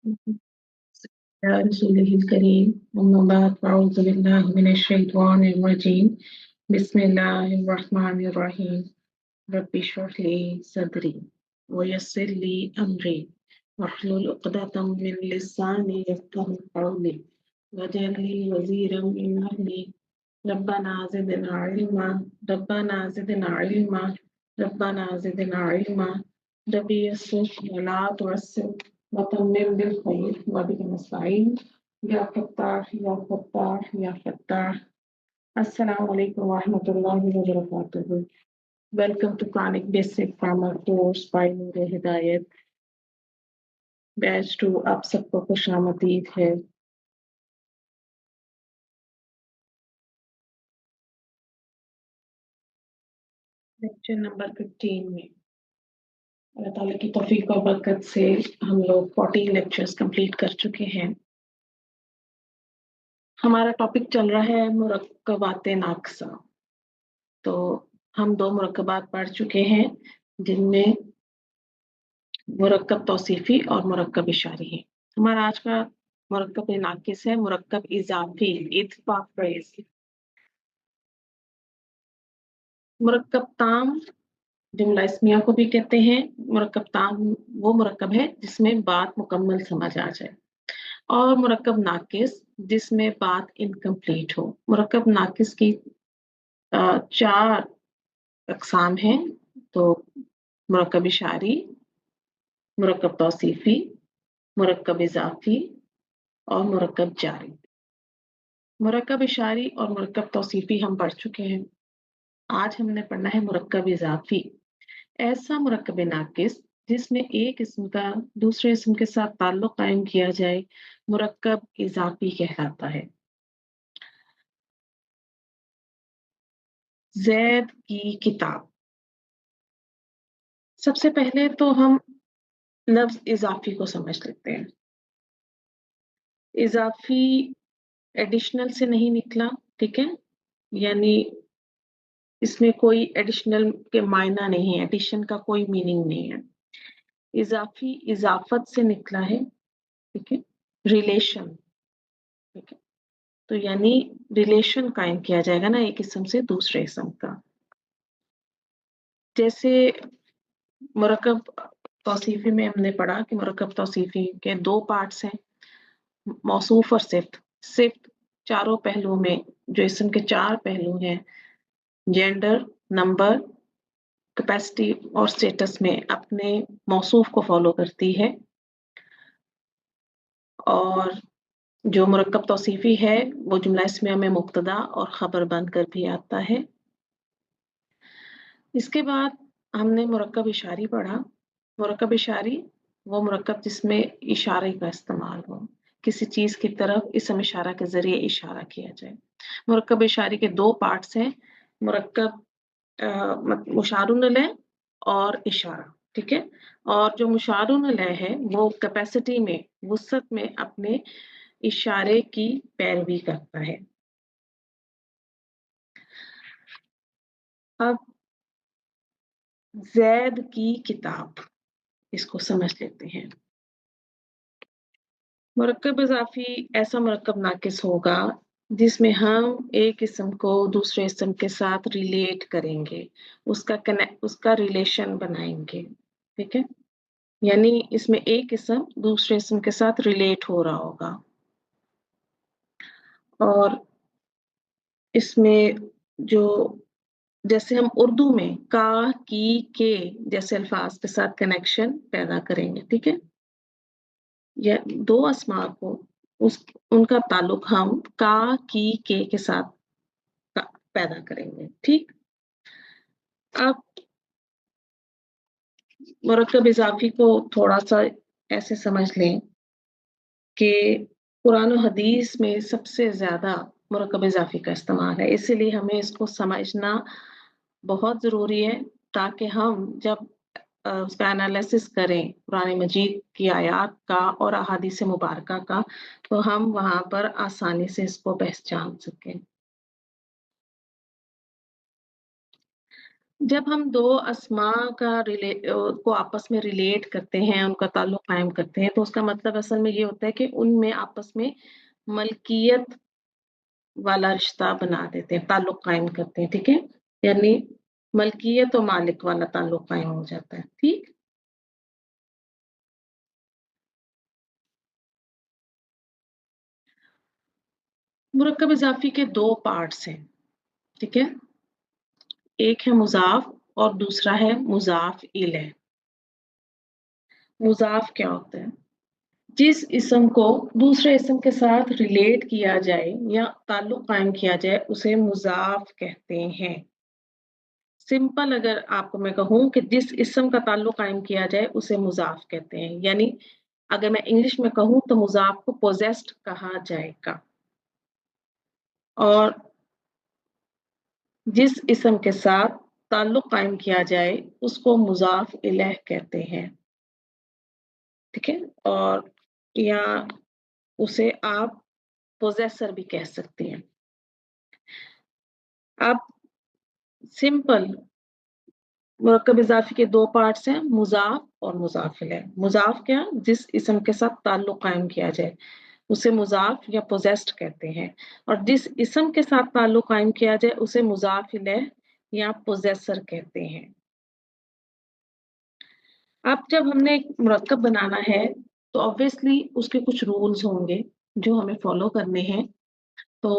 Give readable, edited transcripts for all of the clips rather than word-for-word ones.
على رسوله الكريم أما بعد فأعوذ بالله من الشيطان الرجيم بسم الله الرحمن الرحيم رب اشرح لي صدري ويسر لي أمري واحلل عقدة من لساني يفقهوا قولي واجعل لي وزيرا من أهلي ربنا زدنا علما ربنا زدنا علما ربنا زدنا علما ربي يسر ولا تعسر وتمم بالخير وبك نستعين يا فتاح يا فتاح يا Fatah. Assalamu alaikum wa rahmatullahi wa barakatuh. Welcome to Quranic Basic Grammar Course by Noor Hidayat. Batch 2 आप सबको खुश आमदीद है. लेक्चर नंबर 15 में अल्लाह ताला की तौफीक और बरकत से हम लोग 14 लेक्चर्स कंप्लीट कर चुके हैं. हमारा टॉपिक चल रहा है मुरक्कबात नाक़िसा. तो हम 2 मुरक्कबात पढ़ चुके हैं जिनमें मुरक्कब तौसीफ़ी और मुरक्कब इशारी है. हमारा आज का मुरक्कब नाक़िस है मुरक्कब इज़ाफ़ी इत्फ़ाक़ फ्रेज़. मुरक्कब ताम जुमला इस्मिया को भी कहते हैं. मुरक्कब ताम वो मुरक्कब है जिसमें बात मुकम्मल समझ आ जाए, और मुरक्कब नाक़िस जिसमें बात इनकम्प्लीट हो. मुरक्कब नाक़िस की 4 अक़साम हैं. तो मुरक्कब इशारी, मुरक्कब तौसीफ़ी, मुरक्कब इज़ाफ़ी और मुरक्कब जारी. मुरक्कब इशारी और मुरक्कब तौसीफ़ी हम पढ़ चुके हैं. आज हमने पढ़ना है मुरक्कब इज़ाफ़ी. ऐसा मुरक्कब नाक़िस जिसमें एक इस्म का दूसरे इस्म के साथ ताल्लुक़ कायम किया जाए मुरक्कब इज़ाफ़ी कहलाता है. ज़ैद की किताब. सबसे पहले तो हम लफ्ज़ इज़ाफ़ी को समझ लेते हैं. इज़ाफ़ी एडिशनल से नहीं निकला, ठीक है? यानी इसमें कोई एडिशनल के मायना नहीं है, एडिशन का कोई मीनिंग नहीं है. इज़ाफ़ी इज़ाफ़त से निकला है, ठीक है? रिलेशन, ठीक है? तो यानी रिलेशन कायम किया जाएगा ना एक इस्म से दूसरे इस्म का. जैसे मुरक्कब तौसीफ़ी में हमने पढ़ा कि मुरक्कब तौसीफ़ी के 2 पार्ट्स हैं, मौसूफ़ और सिफ़्त. सिफ़्त चारों पहलुओं में जो इस्म के 4 पहलू हैं, जेंडर, नंबर, कैपेसिटी और स्टेटस में अपने मौसूफ़ को फ़ॉलो करती है. और जो मुरक्कब तौसीफ़ी है वो जुमला इस्मिया में मुब्तदा और ख़बर बनकर भी आता है. इसके बाद हमने मुरक्कब इशारी पढ़ा. मुरक्कब इशारी वो मुरक्कब जिसमें इशारे का इस्तेमाल हो, किसी चीज़ की तरफ इसम इशारा के ज़रिए इशारा किया जाए. मुरक्कब इशारी के 2 पार्ट्स हैं, मुरक्कब मुशारुन इलैह और इशारा, ठीक है? और जो मुशारुन इलैह है वो कैपेसिटी में, वुसअत में अपने इशारे की पैरवी करता है. अब ज़ैद की किताब, इसको समझ लेते हैं. मुरक्कब इज़ाफ़ी ऐसा मुरक्कब नाक़िस होगा जिसमें हम एक इस्म को दूसरे इस्म के साथ रिलेट करेंगे, उसका रिलेशन बनाएंगे, ठीक है? यानी इसमें एक इस्म दूसरे इस्म के साथ रिलेट हो रहा होगा. और इसमें जो जैसे हम उर्दू में का, की, के जैसे अल्फाज के साथ कनेक्शन पैदा करेंगे, ठीक है? या 2 अस्मा को उनका ताल्लुक हम का, की, के साथ पैदा करेंगे, ठीक? अब मुरक्कब इज़ाफ़ी को थोड़ा-सा ऐसे समझ लें कि कुरान और हदीस में सबसे ज़्यादा मुरक्कब इज़ाफ़ी का इस्तेमाल है. इसीलिए हमें इसको समझना बहुत ज़रूरी है ताकि हम जब उसका एनालिसिस करें कुरान मजीद की आयात का और अहादीस मुबारका का, तो हम वहाँ पर आसानी से इसको पहचान सकें. जब हम दो अस्मा को आपस में रिलेट करते हैं, उनका ताल्लुक कायम करते हैं, तो उसका मतलब असल में ये होता है कि उनमें आपस में मलकियत वाला रिश्ता बना देते हैं, ताल्लुक कायम करते हैं, ठीक है? यानी मलकियत और मालिक वाला ताल्लुक कायम हो जाता है, ठीक? मुरक्कब इज़ाफ़ी के 2 पार्ट्स हैं, ठीक है? एक है मुज़ाफ़ और दूसरा है मुज़ाफ़ इलैह। मुज़ाफ़ क्या होता है? जिस इस्म को दूसरे इस्म के साथ रिलेट किया जाए या ताल्लुक कायम किया जाए, उसे मुज़ाफ़ कहते हैं। सिंपल अगर आपको मैं कहूँ कि जिस इस्म का ताल्लुक कायम किया जाए, उसे मुज़ाफ़ कहते हैं। यानी अगर मैं इंग्लिश में कहूँ तो मुज़ाफ़ को पोज़ेस्ड कहा जाएगा। और जिस इस्म के साथ ताल्लुक कायम किया जाए, उसको मुज़ाफ़ इलैह कहते हैं, ठीक है? और या उसे आप पोज़ेसर भी कह सकती हैं। अब सिंपल मुरक्कब इज़ाफ़ी के 2 पार्ट्स हैं, मुज़ाफ़ और मुज़ाफ़ इलैह। मुज़ाफ़ क्या? जिस इस्म के साथ ताल्लुक कायम किया जाए, उसे मुज़ाफ़ या पोज़ेस्ड कहते हैं। और जिस इस्म के साथ ताल्लुक कायम किया जाए, उसे मुज़ाफ़ इलैह या पोज़ेसर कहते हैं। अब जब हमने एक मुरक्कब बनाना है, तो ऑब्वियसली उसके कुछ रूल्स होंगे, जो हमें फ़ॉलो करने हैं। तो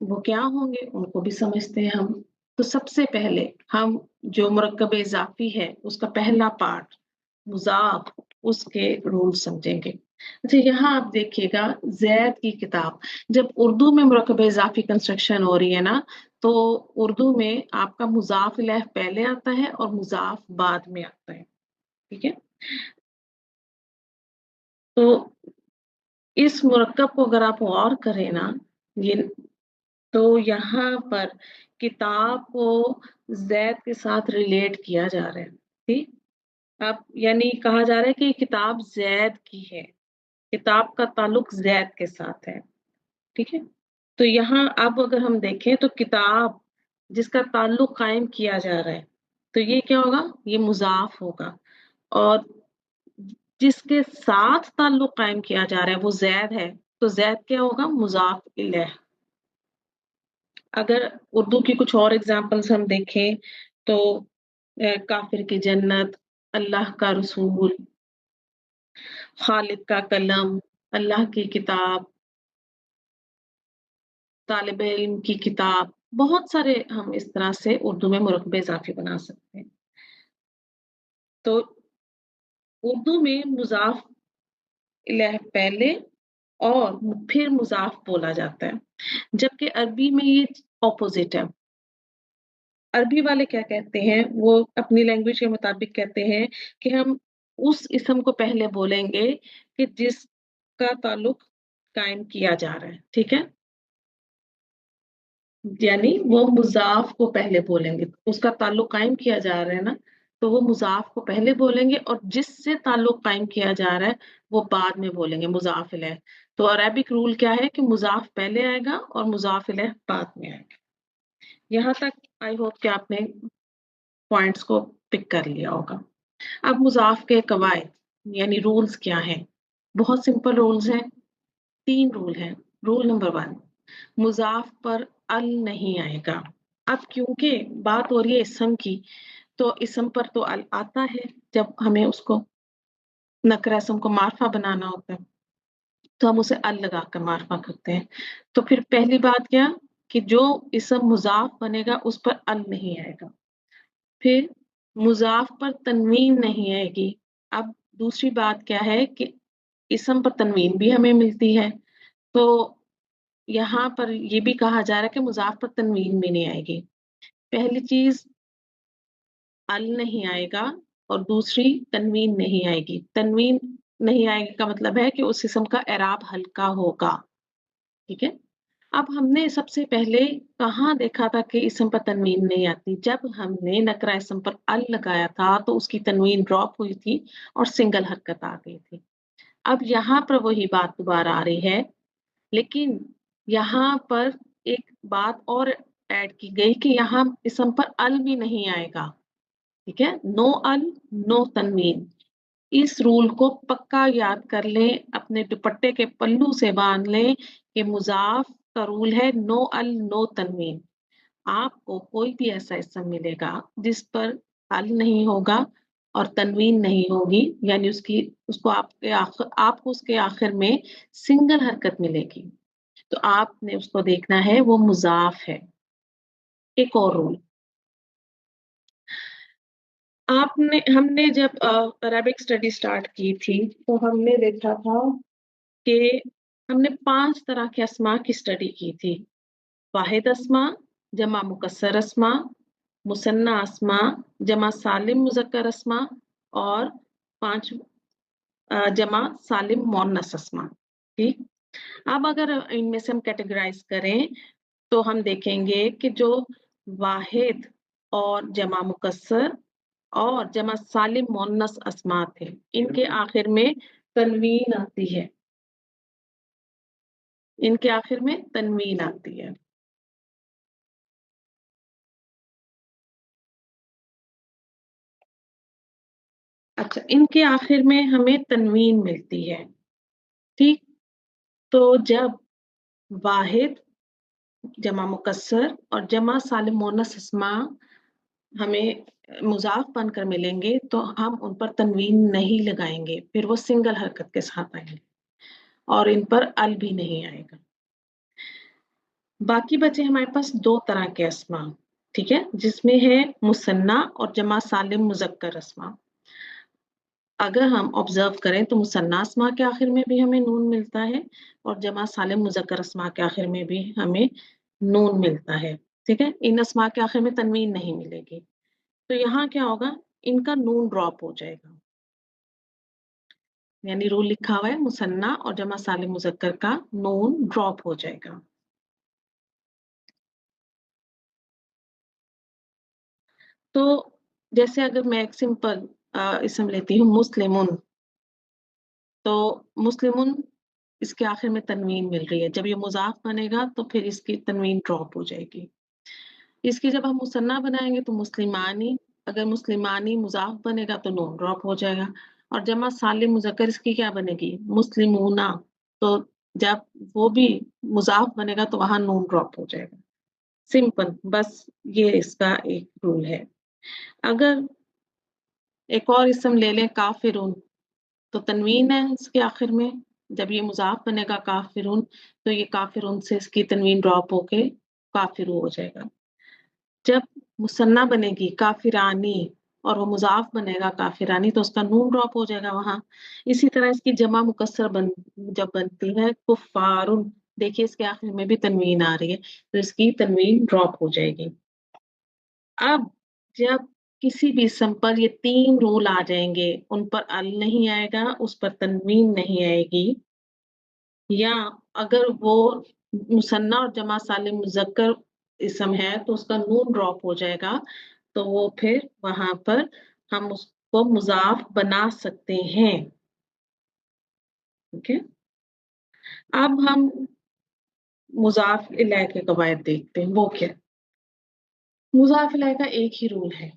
वो क्या होंगे, उनको भी समझते हैं हम। तो सबसे पहले हम जो मुरक्कब इज़ाफ़ी है, उसका पहला पार्ट मुज़ाफ़, उसके रूल समझेंगे। अच्छा, यहाँ आप देखिएगा ज़ैद की किताब, जब उर्दू में मुरक्कब इज़ाफ़ी कंस्ट्रक्शन हो रही है ना, तो उर्दू में आपका मुज़ाफ़ इलैह पहले आता है और मुज़ाफ़ बाद में आता है, ठीक है? तो इस मुरक्कब को अगर आप गौर करें ना, ये तो यहाँ पर किताब को ज़ैद के साथ रिलेट किया जा रहा है, ठीक? अब यानी कहा जा रहा है कि ये किताब ज़ैद की है, किताब का ताल्लुक ज़ैद के साथ है, ठीक है? तो यहाँ अब अगर हम देखें तो किताब जिसका ताल्लुक कायम किया जा रहा है, तो ये क्या होगा? ये मुज़ाफ़ होगा। और जिसके साथ ताल्लुक कायम किया जा रहा है वो ज़ैद है, तो ज़ैद क्या होगा? मुज़ाफ़ इलैह। अगर उर्दू की कुछ और एग्ज़ाम्पल्स हम देखें तो काफ़िर की जन्नत, अल्लाह का रसूल, खालिद का कलम, अल्लाह की किताब, तालिब इल्म की किताब, बहुत सारे हम इस तरह से उर्दू में मुरक्कब इज़ाफ़ी बना सकते हैं। तो उर्दू में मुज़ाफ़ इलैह पहले और फिर मुज़ाफ़ बोला जाता है, जबकि अरबी में ये ऑपोज़िट है। अरबी वाले क्या कहते हैं, वो अपनी लैंग्वेज के मुताबिक कहते हैं कि हम उस इस्म को पहले बोलेंगे कि जिसका ताल्लुक कायम किया जा रहा है, ठीक है? यानी वो मुज़ाफ़ को पहले बोलेंगे, उसका ताल्लुक कायम किया जा रहा है ना, तो वो मुज़ाफ़ को पहले बोलेंगे और जिससे ताल्लुक कायम किया जा रहा है, वो बाद में बोलेंगे मुज़ाफ़ इलैह। तो अरेबिक रूल क्या है कि मुज़ाफ़ पहले आएगा और मुज़ाफ़ इलैह बाद में आएगा। यहाँ तक आई होप कि आपने पॉइंट्स को पिक कर लिया होगा। अब मुज़ाफ़ के कवायद यानी रूल्स क्या हैं? बहुत सिंपल रूल्स हैं, 3 रूल हैं। रूल नंबर 1, मुज़ाफ़ पर अल नहीं आएगा। अब क्योंकि बात हो रही है इस्म की, तो इस्म पर तो अल आता है जब हमें उसको नकरा इस्म को मार्फ़ा बनाना होता है, तो हम उसे अल लगाकर मार्फ़ा करते हैं। तो फिर पहली बात क्या कि जो इस्म मुज़ाफ़ बनेगा उस पर अल नहीं आएगा। फिर मुज़ाफ़ पर तनवीन नहीं आएगी। अब दूसरी बात क्या है कि इस्म पर तनवीन भी हमें मिलती है, तो यहाँ पर ये भी कहा जा रहा है कि मुज़ाफ़ पर तनवीन भी नहीं आएगी। पहली चीज़ अल नहीं आएगा और दूसरी तनवीन नहीं आएगी। तनवीन नहीं आएगी का मतलब है कि उस इस्म का एराब हल्का होगा, ठीक है? अब हमने सबसे पहले कहाँ देखा था कि इस्म पर तनवीन नहीं आती? जब हमने नकरा इस्म पर अल लगाया था, तो उसकी तनवीन ड्रॉप हुई थी और सिंगल हरकत आ गई थी। अब यहाँ पर वही बात दोबारा आ रही है, लेकिन यहाँ पर एक बात और ऐड की गई कि यहाँ इसम पर अल भी नहीं आएगा, ठीक है, नो अल नो तनवीन। इस रूल को पक्का याद कर लें, अपने दुपट्टे के पल्लू से बांध लें कि मुजाफ का रूल है नो अल नो तनवीन। आपको कोई भी ऐसा इसम मिलेगा जिस पर अल नहीं होगा और तनवीन नहीं होगी, यानी आपको उसके आखिर में सिंगल हरकत मिलेगी, तो आपने उसको देखना है वो मुजाफ है। एक और रूल, हमने जब अरेबिक स्टडी स्टार्ट की थी तो हमने देखा था कि हमने 5 तरह के अस्मा की स्टडी की थी। वाहिद अस्मा, जमा मुकस्सर अस्मा, मुसन्ना अस्मा, जमा सालिम मुज़क्कर अस्मा और 5 जमा सालिम मुअन्नस अस्मा। ठीक, अब अगर इनमें से हम कैटेगराइज करें तो हम देखेंगे कि जो वाहिद और जमा मुकस्सर और जमा सालिम मुअन्नस अस्मा थे, इनके आखिर में तनवीन आती है, इनके आखिर में तनवीन आती है। अच्छा, इनके आखिर में हमें तनवीन मिलती है, ठीक, तो जब वाहिद जमा मुकस्सर और जमा सालिम मुअन्नस अस्मा हमें मुज़ाफ बनकर मिलेंगे तो हम उन पर तनवीन नहीं लगाएंगे, फिर वो सिंगल हरकत के साथ आएंगे और इन पर अल भी नहीं आएगा। बाकी बचे हमारे पास 2 तरह के अस्मा, ठीक है, जिसमें है मुसन्ना और जमा सालिम मुज़क्कर अस्मा। अगर हम ऑब्जर्व करें तो मुसन्ना अस्मा के आखिर में भी हमें नून मिलता है और जमा सालिम मुज़क्कर अस्मा के आखिर में भी हमें नून मिलता है, ठीक है, इन अस्मा के आखिर में तनवीन नहीं मिलेगी। तो यहाँ क्या होगा, इनका नून ड्रॉप हो जाएगा, यानी रूल लिखा हुआ है मुसन्ना और जमा सालिम मुज़क्कर का नून ड्रॉप हो जाएगा। तो जैसे अगर मैं एक सिंपल इसम लेती हूँ मुस्लिमुन, तो मुस्लिमुन इसके आखिर में तनवीन मिल रही है, जब ये मुज़ाफ बनेगा तो फिर इसकी तनवीन ड्रॉप हो जाएगी। इसकी जब हम मुसन्ना बनाएंगे तो मुस्लिमानी, अगर मुस्लिमानी मुज़ाफ बनेगा तो नून ड्रॉप हो जाएगा और जमा सालिम मुज़क्कर इसकी क्या बनेगी, मुस्लिमूना, तो जब वो भी मुज़ाफ बनेगा तो वहां नून ड्रॉप हो जाएगा। सिंपल, बस ये इसका एक रूल है। अगर एक और इसम ले लें काफिरून, तो तनवीन है इसके आखिर में, जब ये मुज़ाफ बनेगा काफिरून तो ये काफिरून से इसकी तनवीन ड्रॉप होके काफिरू हो जाएगा। जब मुसन्ना बनेगी काफिरानी और वो मुज़ाफ बनेगा काफिरानी तो उसका नून ड्रॉप हो जाएगा वहां। इसी तरह इसकी जमा मुकस्सर जब बनती है कुफारुन, देखिए इसके आखिर में भी तनवीन आ रही है तो इसकी तनवीन ड्रॉप हो जाएगी। अब जब किसी भी इसम पर ये 3 रूल आ जाएंगे, उन पर अल नहीं आएगा, उस पर तनवीन नहीं आएगी, या अगर वो मुसन्ना और जमा सालिम मुज़क्कर इसम है तो उसका नून ड्रॉप हो जाएगा, तो वो फिर वहां पर हम उसको मुज़ाफ बना सकते हैं। ठीक है, अब हम मुज़ाफ इलैह के कवायद देखते हैं, वो क्या। मुज़ाफ इलैह का एक ही रूल है,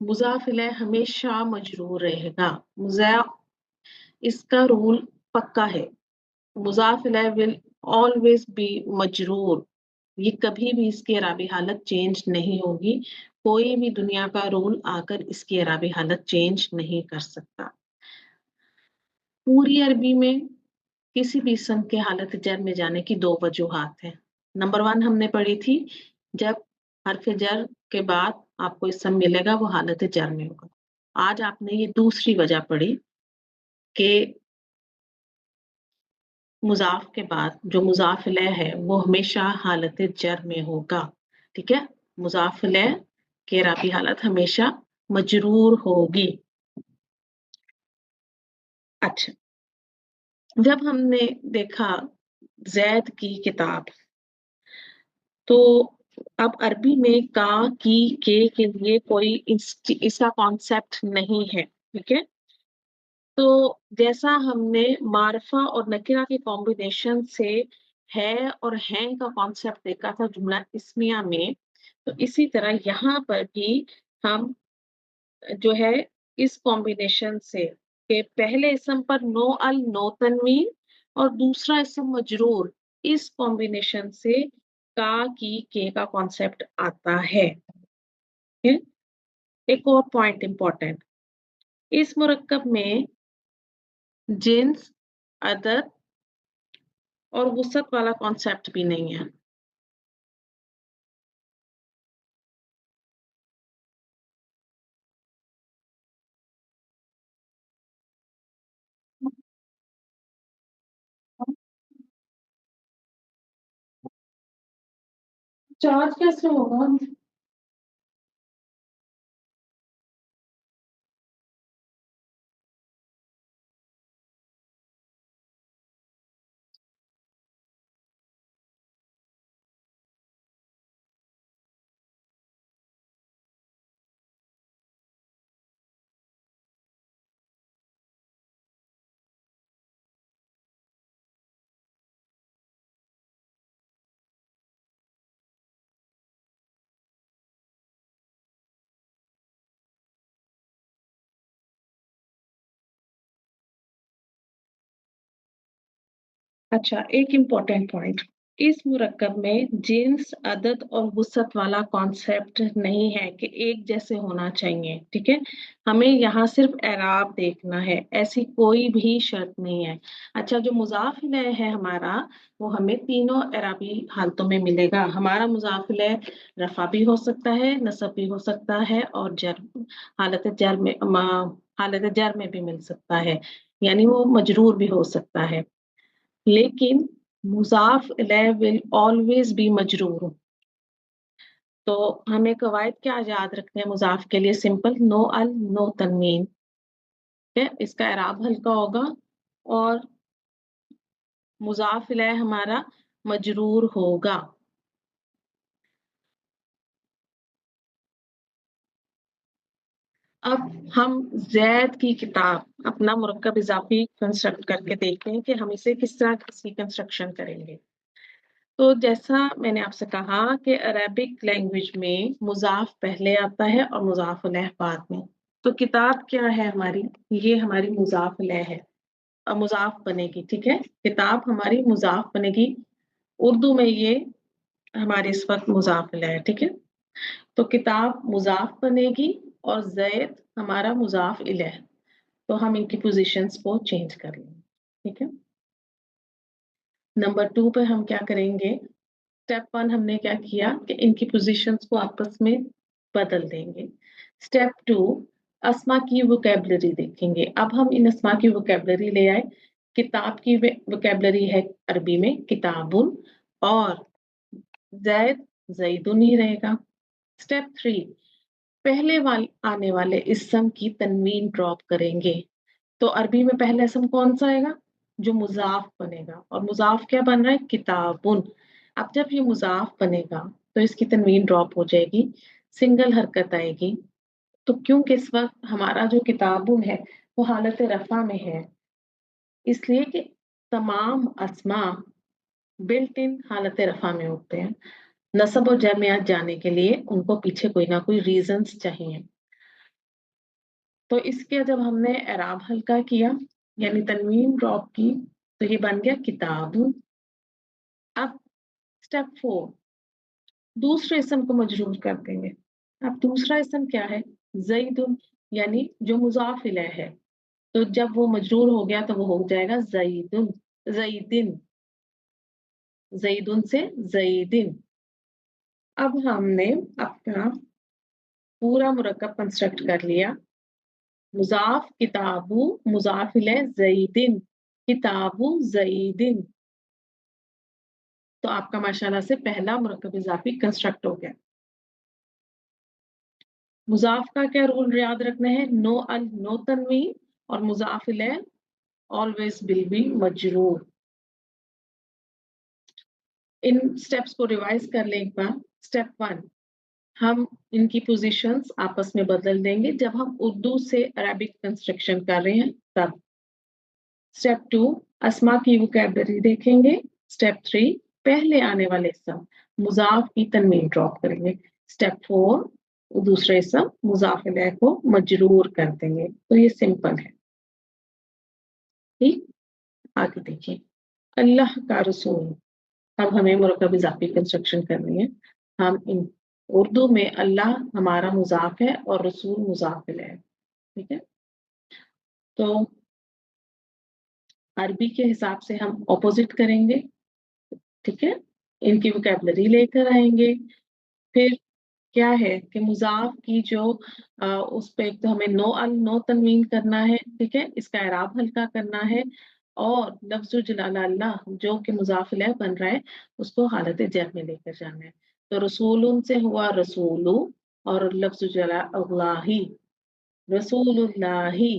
मुज़ाफ इलैह हमेशा मजरूर रहेगा। इसका रूल पक्का है, मुज़ाफ इलैह विल ऑलवेज बी मजरूर, ये कभी भी इसकी अराबी हालत चेंज नहीं होगी, कोई भी दुनिया का रूल आकर इसकी अराबी हालत चेंज नहीं कर सकता। पूरी अरबी में किसी भी इसम के हालत जर में जाने की 2 वजूहात हैं। नंबर 1 हमने पढ़ी थी, जब हर्फ जर के बाद आपको इसम मिलेगा वो हालत जर में होगा। आज आपने ये दूसरी वजह पढ़ी कि मुज़ाफ के बाद जो मुज़ाफ इलैह है वो हमेशा हालत जर में होगा, ठीक है, मुज़ाफ इलैह की इराबी हालत हमेशा मजरूर होगी। अच्छा, जब हमने देखा ज़ैद की किताब, तो अब अरबी में का, की, के लिए कोई इसका कॉन्सेप्ट नहीं है, ठीक है, तो जैसा हमने मारफा और नकिरा के कॉम्बिनेशन से ہے और हैं का कॉन्सेप्ट देखा था जुमला इस्मिया में, तो इसी तरह यहाँ पर भी हम जो है इस कॉम्बिनेशन से कि पहले इसम पर नो अल नो तनवीन और दूसरा इसम मजरूर, इस कॉम्बिनेशन से का की के का कॉन्सेप्ट आता है। एक और पॉइंट इंपॉर्टेंट, इस मुरक्कब में जिन्स, अदद और वुसअत वाला कॉन्सेप्ट भी नहीं है। चार्ज कैसे होगा? अच्छा, एक इम्पोर्टेंट पॉइंट, इस मुरक्कब में जिन्स, अदद और वुसअत वाला कॉन्सेप्ट नहीं है कि एक जैसे होना चाहिए, ठीक है। हमें यहाँ सिर्फ एराब देखना है, ऐसी कोई भी शर्त नहीं है। अच्छा, जो मुजाफ इलैह है हमारा, वो हमें तीनों एराबी हालतों में मिलेगा। हमारा मुजाफ इलैह रफा भी हो सकता है, नसब भी हो सकता है और जर हालत जर में भी मिल सकता है, यानी वो मजरूर भी हो सकता है। लेकिन मुज़ाफ इलैह विल ऑलवेज बी मजरूर। तो हमें कवायद क्या याद रखने हैं मुज़ाफ के लिए? सिंपल, नो अल नो तनवीन, ठीक है, इसका एराब हल्का होगा और मुज़ाफ इलैह हमारा मजरूर होगा। अब हम ज़ैद की किताब अपना मुरक्कब इजाफी कंस्ट्रक्ट करके देखते हैं कि हम इसे किस तरह इसकी कंस्ट्रक्शन करेंगे। तो जैसा मैंने आपसे कहा कि अरेबिक लैंग्वेज में मुज़ाफ पहले आता है और मुज़ाफ अलैह बाद में। तो किताब क्या है हमारी? ये हमारी मुज़ाफ अलैह है और मुज़ाफ बनेगी, ठीक है। किताब हमारी मुज़ाफ बनेगी। उर्दू में ये हमारे इस वक्त मुज़ाफ अलैह है, ठीक है। तो किताब मुज़ाफ बनेगी और ज़ैद हमारा मुज़ाफ इलैह। तो हम इनकी पोजीशंस को चेंज कर लेंगे, ठीक है। नंबर 2 पे हम क्या करेंगे? स्टेप 1 हमने क्या किया कि इनकी पोजीशंस को आपस में बदल देंगे। स्टेप 2, अस्मा की वोकैबुलरी देखेंगे। अब हम इन अस्मा की वोकैबुलरी ले आए। किताब की वोकैबुलरी है अरबी में किताबुन और ज़ैद ज़ैदुन ही रहेगा। स्टेप 3, पहले आने वाले इस्म की तनवीन ड्रॉप करेंगे। तो अरबी में पहला इसम कौन सा आएगा? जो मुजाफ बनेगा, और मुजाफ क्या बन रहा है? किताबुन। अब जब ये मुजाफ बनेगा तो इसकी तनवीन ड्रॉप हो जाएगी, सिंगल हरकत आएगी। तो क्योंकि इस वक्त हमारा जो किताबुन है वो हालत रफा में है, इसलिए कि तमाम अस्मा बिल्ट इन हालत रफा में होते हैं। नसब और जर में आज जाने के लिए उनको पीछे कोई ना कोई रीजंस चाहिए। तो इसके जब हमने एराब हल्का किया यानी तनवीन ड्रॉप की, तो ये बन गया किताब। अब स्टेप 4, दूसरे इसम को मजरूर कर देंगे। अब दूसरा इसम क्या है? ज़ैदुन, यानी जो मुज़ाफ इलैह है। तो जब वो मजरूर हो गया तो वो हो जाएगा ज़ैदुन, ज़ैदिन, ज़ैदुन से ज़ैदिन। अब हमने अपना पूरा मुरक्कब कंस्ट्रक्ट कर लिया। मुज़ाफ किताबु, मुज़ाफ इलैह ज़ैदिन, किताबु ज़ैदिन। तो आपका माशाल्लाह से पहला मुरक्कब इजाफी कंस्ट्रक्ट हो गया। मुज़ाफ का क्या रूल याद रखना है? नो अल नो तनवीन और मुज़ाफ इलैह ऑलवेज विल बी मजरूर। इन स्टेप्स को रिवाइज कर लें एक बार। स्टेप 1, हम इनकी पोजीशंस आपस में बदल देंगे जब हम उर्दू से अरबिक कंस्ट्रक्शन कर रहे हैं तब। स्टेप 2, अस्मा की वोकैबुलरी देखेंगे। स्टेप 3 पहले आने वाले इसम मुजाफ की तनवीन ड्रॉप करेंगे। स्टेप 4 दूसरे इसम मुजाफ इलैह को मजरूर कर देंगे। तो ये सिंपल है। ठीक, आगे देखिए, अल्लाह का रसूल। अब हमें मुरक्कब इजाफी कंस्ट्रक्शन करनी है। हम इन उर्दू में अल्लाह हमारा मुजाफ है और रसूल मुजाफ इलैह है। ठीक है, तो अरबी के हिसाब से हम ऑपोजिट करेंगे। ठीक है, इनकी वोकैबुलरी लेकर आएंगे। फिर क्या है कि मुजाफ की जो उस पे एक तो हमें नो तनवीन करना है। ठीक है, इसका एराब हल्का करना है और लफ्ज़ जलाला अल्लाह जो कि मुजाफ इलैह बन रहा है उसको हालत जर में लेकर जाना है। तो रसूलुन से हुआ रसूलु और लफ्ज़ जलाला अल्लाही, रसूलुल्लाही,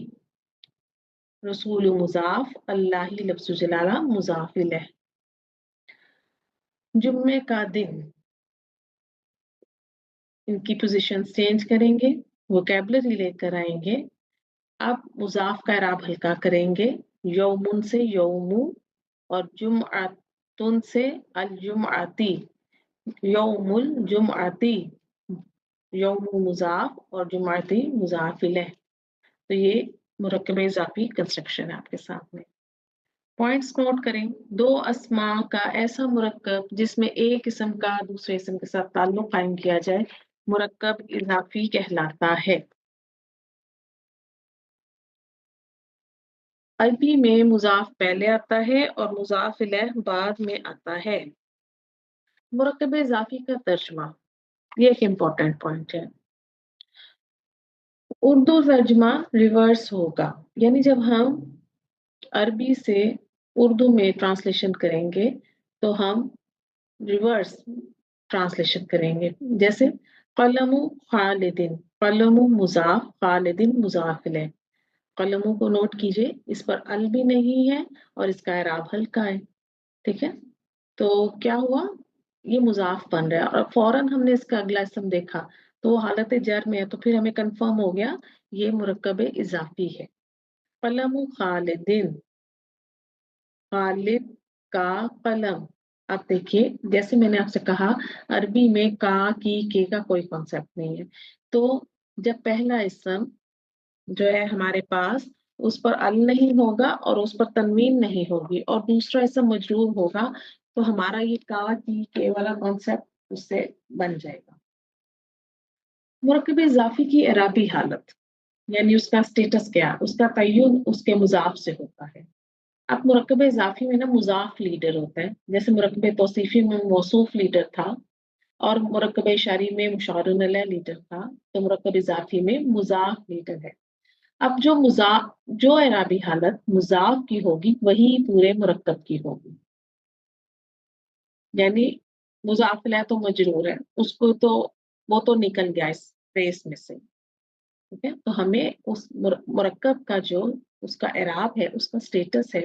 रसूल मुजाफ, अल्लाही लफ्ज़ जलाला मुजाफ इलैह। जुम्मे का दिन, इनकी पोजीशन चेंज करेंगे, वोकैबुलरी लेकर आएंगे। अब मुजाफ का एराब हल्का करेंगे। यौमुन से यौमु और जुमअतुन से अल जुमअती, यौमुल जुमअती, यौमु मुजाफ और जुमअती मुजाफ इलैह। तो ये मुरक्कब इजाफी कंस्ट्रक्शन है आपके सामने। पॉइंट्स नोट करें। दो अस्मा का ऐसा मुरक्कब जिसमें एक इसम का दूसरे इसम के साथ ताल्लुक कायम किया जाए मुरक्कब इजाफी कहलाता है। अरबी में मुजाफ पहले आता है और मुजाफ इलैह बाद में आता है। मुरक्कब इजाफी का तर्जमा, ये एक इम्पोर्टेंट पॉइंट है। उर्दू तर्जमा रिवर्स होगा, यानी जब हम अरबी से उर्दू में ट्रांसलेशन करेंगे तो हम रिवर्स ट्रांसलेशन करेंगे। जैसे कलमु खालिदिन, कलमु मुजाफ, खालिदिन मुजाफ इलैह। कलमों को नोट कीजिए, इस पर अल भी नहीं है और इसका एराब हल्का है। ठीक है, तो क्या हुआ, ये मुजाफ बन रहा है और फौरन हमने इसका अगला इसम देखा तो वो हालत जर में है, तो फिर हमें कंफर्म हो गया ये मुरक्कब इजाफी है। कलम खालिदिन, खालिद का कलम। अब देखिए, जैसे मैंने आपसे कहा अरबी में का की के का कोई कॉन्सेप्ट नहीं है। तो जब पहला इसम जो है हमारे पास उस पर अल नहीं होगा और उस पर तनवीन नहीं होगी और दूसरा इसम मजरूर होगा, तो हमारा ये का की के वाला कॉन्सेप्ट उससे बन जाएगा। मुरक्कब इजाफी की एराबी हालत, यानी उसका स्टेटस क्या, उसका तय्युन उसके मुजाफ से होता है। अब मुरक्कब इजाफी में ना मुजाफ लीडर होता है, जैसे मुरक्कब तौसीफी में मौसूफ लीडर था और मुरक्कब इशारी में मुशारुन अलैह लीडर था, तो मुरक्कब इजाफी में मुजाफ लीडर है। अब जो एराबी हालत मुजाफ की होगी वही पूरे मुरक्कब की होगी। यानी मुजाफ इलैह तो मजरूर है, उसको तो वो तो निकल गया इस रेस में से। ठीक है, तो हमें उस मुरक्कब का जो उसका एराब है, उसका स्टेटस है,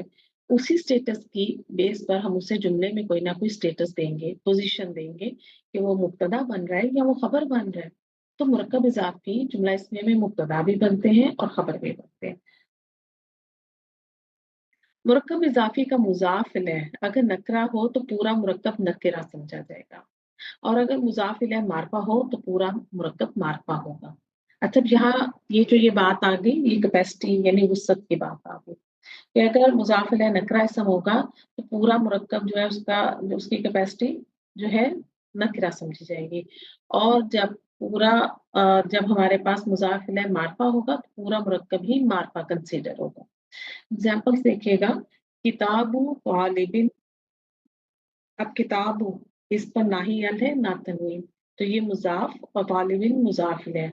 उसी स्टेटस की बेस पर हम उसे जुमले में कोई ना कोई स्टेटस देंगे, पोजीशन देंगे कि वो मुब्तदा बन रहा है या वो खबर बन रहा है। तो मुरक्कब इजाफी जुमला इसमें में मुब्तदा भी बनते हैं और खबर भी बनते हैं। मुरक्कब इजाफी का मुजाफ इलैह अगर नकरा हो तो पूरा मुरक्कब नकिरा समझा जाएगा और अगर मुजाफ इलैह मारफा हो तो पूरा मुरक्कब मारफा होगा। अच्छा, यहाँ ये बात आ गई, ये कैपेसिटी यानी वुसअत की बात आ गई कि अगर मुजाफ इलैह नकरा इसम होगा तो पूरा मुरक्कब जो है उसका जो उसकी कैपेसिटी जो है नकरा समझी जाएगी। और जब हमारे पास मुजाफ इलैह मारफा होगा तो पूरा मुरक्कब ही मारफा कंसीडर होगा। एग्जाम्पल्स देखिएगा, किताबु तालिबिन। अब किताबु, इस पर ना ही अल है ना तनवीन, तो ये मुजाफ और तालिबिन मुजाफ है।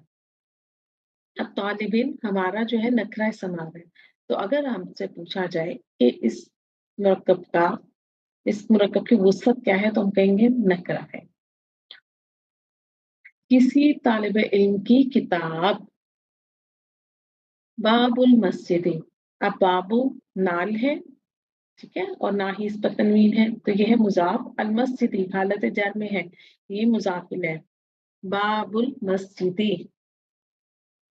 अब तालिबिन हमारा जो है नकरा समा है। तो अगर हमसे पूछा जाए कि मुरक्कब का इस मुरक्कब की वुसअत क्या है, तो हम कहेंगे नकरा है। किसी तालिब इल्म की किताब, बाबुल मस्जिद। अब बाबू नाल है, ठीक है, और ना ही इस पर तनवीन है, तो यह है मुजाफ। अल मस्जिदी हालत जर में है, ये मुजाफिल है। बाबुल मस्जिदी,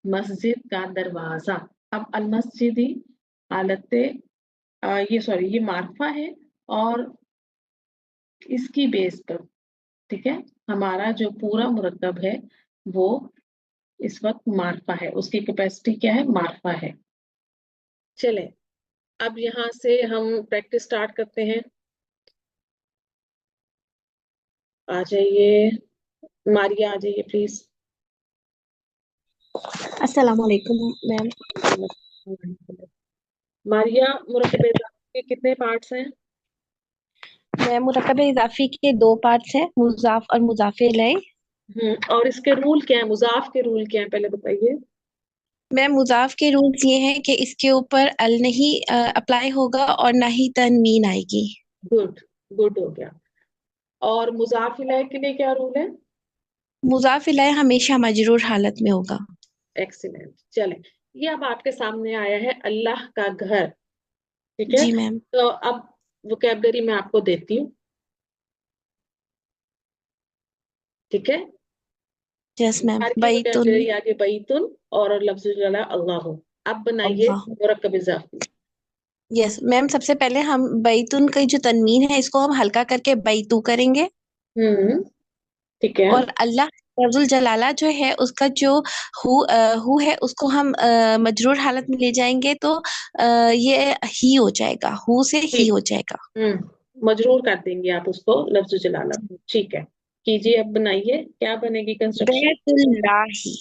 मस्जिद का दरवाजा। अब अल मस्जिदी हालत ये मारफा है और इसकी बेस पर, ठीक है, हमारा जो पूरा मुरक्कब है वो इस वक्त मार्फा है, उसकी कैपेसिटी क्या है, मार्फा है। चले अब यहाँ से हम प्रैक्टिस स्टार्ट करते हैं। आ जाइए मारिया, आ जाइए प्लीज। अस्सलाम वालेकुम मैम। मारिया, मुरक्कब के कितने पार्ट्स हैं? मैम मुरकब इजाफी के दो पार्ट्स हैं, मुजाफ और मुजाफे इलैह। और इसके रूल क्या है, मुजाफ के रूल क्या है, पहले बताइए। मैम मुजाफ के रूल्स ये हैं कि इसके ऊपर अल नहीं अप्लाई होगा और ना ही तनवीन आएगी। गुड, गुड हो गया। और मुजाफ इलैह के लिए क्या रूल है? मुजाफ इलैह हमेशा मजरूर हालत में होगा। एक्सीलेंट। चले, ये अब आपके सामने आया है अल्लाह का घर, ठीक है। जी मैम। तो अब वोकैबलरी मैं आपको देती हूँ, ठीक है। Yes ma'am. घर की बैतुन। वोकैबलरी आगे बैतुन और लफ्ज़ जला अल्लाह। अब बनाइए अल्लाह। मुरक्कब इजाफी। यस मैम, सबसे पहले हम बैतुन की जो तनवीन है इसको हम हल्का करके बैतू करेंगे। हम्म, ठीक है। और अल्लाह लफ्जुल जलाला जो है उसका जो हु है उसको हम मजरूर हालत में ले जाएंगे तो ये ही हो जाएगा, हु से ही ठीक। हो जाएगा। मजरूर कर देंगे आप उसको लफ्ज़ जलाला को, ठीक है। कीजिए, अब बनाइए, क्या बनेगी कंस्ट्रक्शन? बैतुल्लाही।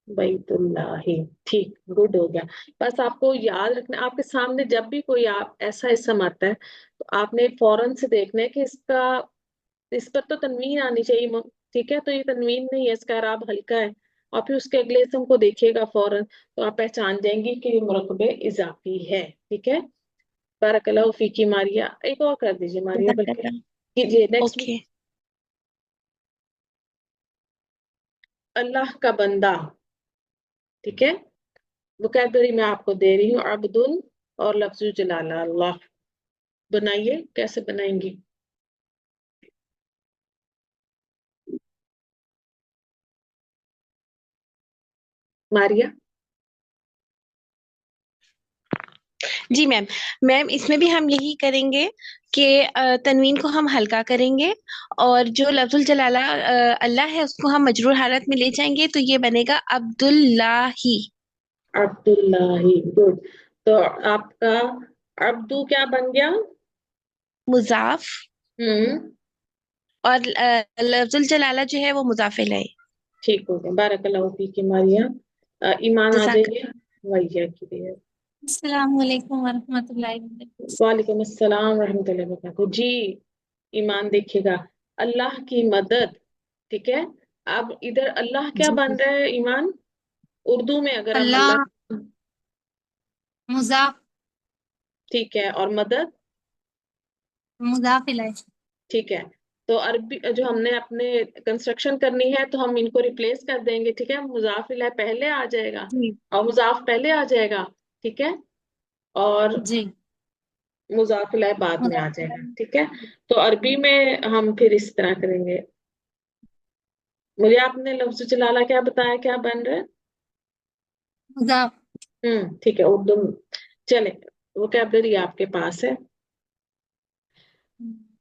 बैतुल्लाही। ठीक, गुड हो गया। बस आपको याद रखना, आपके सामने जब भी कोई आप ऐसा इसम आता है तो आपने फौरन से देखना है कि इसका, इस पर तो तनवीन आनी चाहिए, ठीक है। तो ये तनवीन नहीं है, इसका इराब हल्का है। और फिर उसके अगले इसम को देखिएगा फौरन, तो आप पहचान जाएंगी कि ये मुरक्कब इजाफी है, ठीक है। बारकल्लाहु फीकी मारिया, एक और कर दीजिए मारिया, बल्कि कीजिए नेक्स्ट। ओके। अल्लाह का बंदा, ठीक है। वोकैबलरी मैं आपको दे रही हूँ, अब्दुल और लफ्ज़ जलाला अल्लाह। बनाइए, कैसे बनाएंगी मारिया? जी मैम। मैम इसमें भी हम यही करेंगे कि तनवीन को हम हल्का करेंगे और जो लफ्जुल जलाला अल्लाह है उसको हम मजरूर हालत में ले जाएंगे तो ये बनेगा अब्दुल्लाही। Abdullahi, good. तो आपका अब्दू क्या बन गया? मुजाफ। हम्म, और लफ्जुल जलाला जो है वो मुजाफ इलैह। ठीक हो गया। बारकल्लाहु फीकी मारिया। ईमान आ जज़ाक। जाइए। वही की देर। अस्सलाम वालेकुम वरहमतुल्लाहि वबरकातुहू। वालेकुम अस्सलाम रहमतुल्लाहि वबरकातुहू जी। ईमान देखिएगा, अल्लाह की मदद, ठीक है। अब इधर अल्लाह क्या जी। बन रहा है ईमान, उर्दू में अगर हम अल्लाह अल्लाह, मुजाफ ठीक है, और मदद, मुजाफ इलैह। ठीक है। तो अरबी जो हमने अपने कंस्ट्रक्शन करनी है तो हम इनको रिप्लेस कर देंगे, ठीक है। मुजाफ इलैह पहले आ जाएगा जी और मुजाफ पहले आ जाएगा, ठीक है। और जी। मुजाफ इलैह बाद में आ मुजाफ जाएगा, इलैह। ठीक है। तो अरबी में हम फिर इस तरह करेंगे। मुझे आपने लफ्ज जलाला क्या बताया, क्या बन रहा है? मुजाफ। ठीक है, उर्दू में। चले, वोकैबलरी आपके पास है।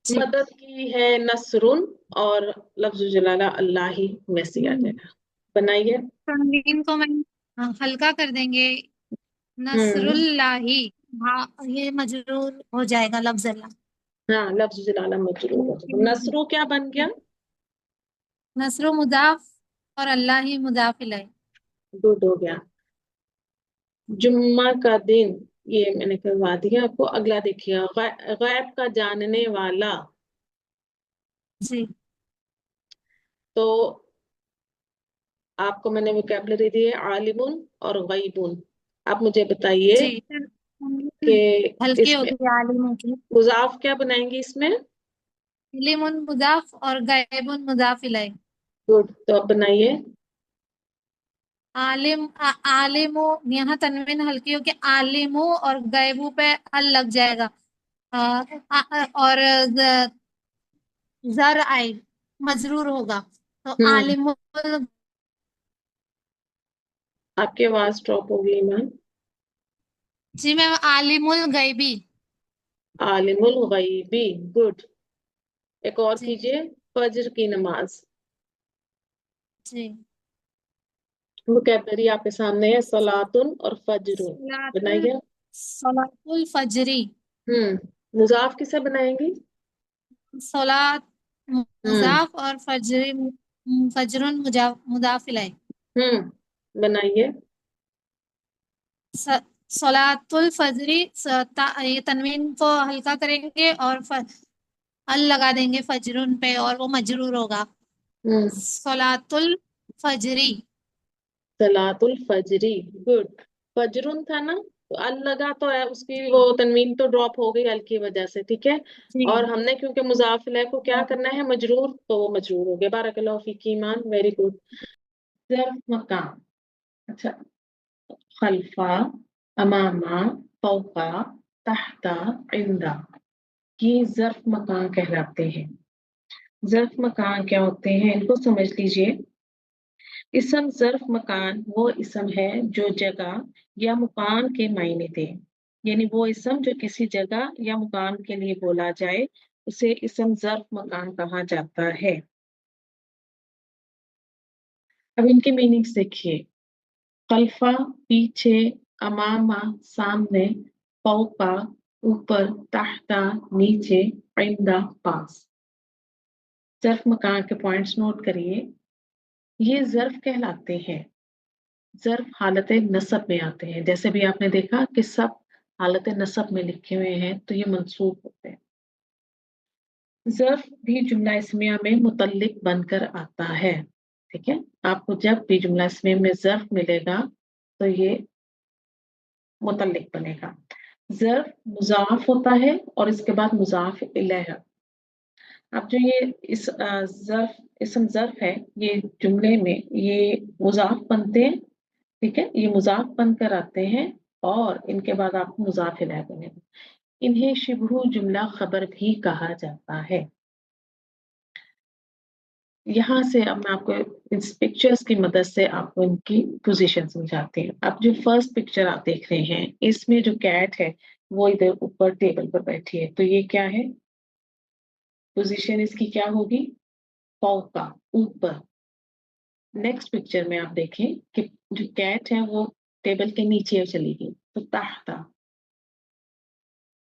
जी। मदद की है नसरुन, और लफ्ज जलाला अल्लाह ही में से आ जाएगा। बनाइए। तनवीन को मैं हल्का कर देंगे। हम्म, नसरुल्लाही। हाँ, ये मजरूर हो जाएगा लफ्ज अल्लाह। हाँ, लफ्ज जलाला मजरूर हो जाएगा। नसरू क्या बन गया? नसरु मुजाफ और अल्लाह ही मुजाफ इलैह। गुड हो गया। जुम्मा का दिन, ये मैंने करवा दिया आपको। अगला देखिए, गैब का जानने वाला। जी तो आपको मैंने वोकैबलरी दी है, आलिमुन और गईबुन। आप मुझे बताइए जी। कि हल्की इसमें होगी आलिमों की। मुजाफ क्या बनाएंगे इसमें? इलिमुन मुजाफ और गैबुन मुजाफ इलैह। गुड, तो आप बनाइए। आलिमो, यहाँ तनवीन हल्की हो के आलिमो और गैबू पे अल लग जाएगा। आ, और जर आई मजरूर होगा तो हम्म, आलिमो। आपकी आवाज ड्रॉप हो गई मैम। जी मैम, आलिमुल गैबी। आलिमुल गईबी, गुड। एक और जी कीजिए, फज्र की नमाज। जी। वोकैबलरी आपके सामने है, सलातुन और फज्रुन। सलातुल बनाइए। सलातुल फजरी। मुजाफ किसे बनाएंगी? सलात हम्म मुजाफ और फजरी फजरुन मुजाफ इलैह। बनाइए। सलातुल फजरी ये तनवीन को हल्का करेंगे और अल लगा देंगे फजरुन पे और वो मजरूर होगा। हम्म सलातुल फजरी। सलातुल फजरी, गुड। फजरुन था ना, तो अल लगा तो है, उसकी वो तनवीन तो ड्रॉप हो गई अल की वजह से, ठीक है। जी और हमने क्योंकि मुजाफ इलैह को क्या करना है, मजरूर, तो वो मजरूर हो गया। बारकल्लाहु फीकी ईमान, वेरी गुड। ज़र्फ मकान। अच्छा, खल्फा, अमामा, फौका, तहता, इंदा, ये ज़र्फ मकान कहलाते हैं। ज़र्फ मकान क्या होते हैं, इनको समझ लीजिए। इसम ज़र्फ मकान वो इसम है जो जगह या मुकाम के मायने दे, यानी वो इसम जो किसी जगह या मुकाम के लिए बोला जाए, उसे इसम ज़र्फ मकान कहा जाता है। अब इनकी मीनिंग्स देखिए। खल्फा पीछे, अमामा सामने, फौका ऊपर, तहता नीचे, इंदा पास। ज़र्फ मकान के पॉइंट्स नोट करिए। ये ज़र्फ कहलाते हैं। ज़र्फ हालत नसब में आते हैं, जैसे भी आपने देखा कि सब हालत नसब में लिखे हुए हैं, तो ये मंसूब होते हैं। ज़र्फ भी जुमला इस्मिया में मुतल्लिक बनकर आता है, ठीक है। आपको जब भी जुमला इस्मिया में ज़र्फ मिलेगा तो ये मुतल्लिक बनेगा। ज़र्फ मुज़ाफ होता है और इसके बाद मुज़ाफ इलैह। अब जो ये इस ज़र्फ इसम ज़र्फ है, ये जुमले में ये मुज़ाफ बनते हैं, ठीक है। ये मुज़ाफ बनकर आते हैं और इनके बाद आपको मुज़ाफ इलैह बनेगा। इन्हें शिब्हु जुमला खबर भी कहा जाता है। यहाँ से अब मैं आपको इस पिक्चर्स की मदद से आपको इनकी पोजीशन समझाती हूँ। अब जो फर्स्ट पिक्चर आप देख रहे हैं, इसमें जो कैट है वो इधर ऊपर टेबल पर बैठी है, तो ये क्या है, पोजीशन इसकी क्या होगी, फौका ऊपर। नेक्स्ट पिक्चर में आप देखें कि जो कैट है वो टेबल के नीचे चली गई, तो ताहता।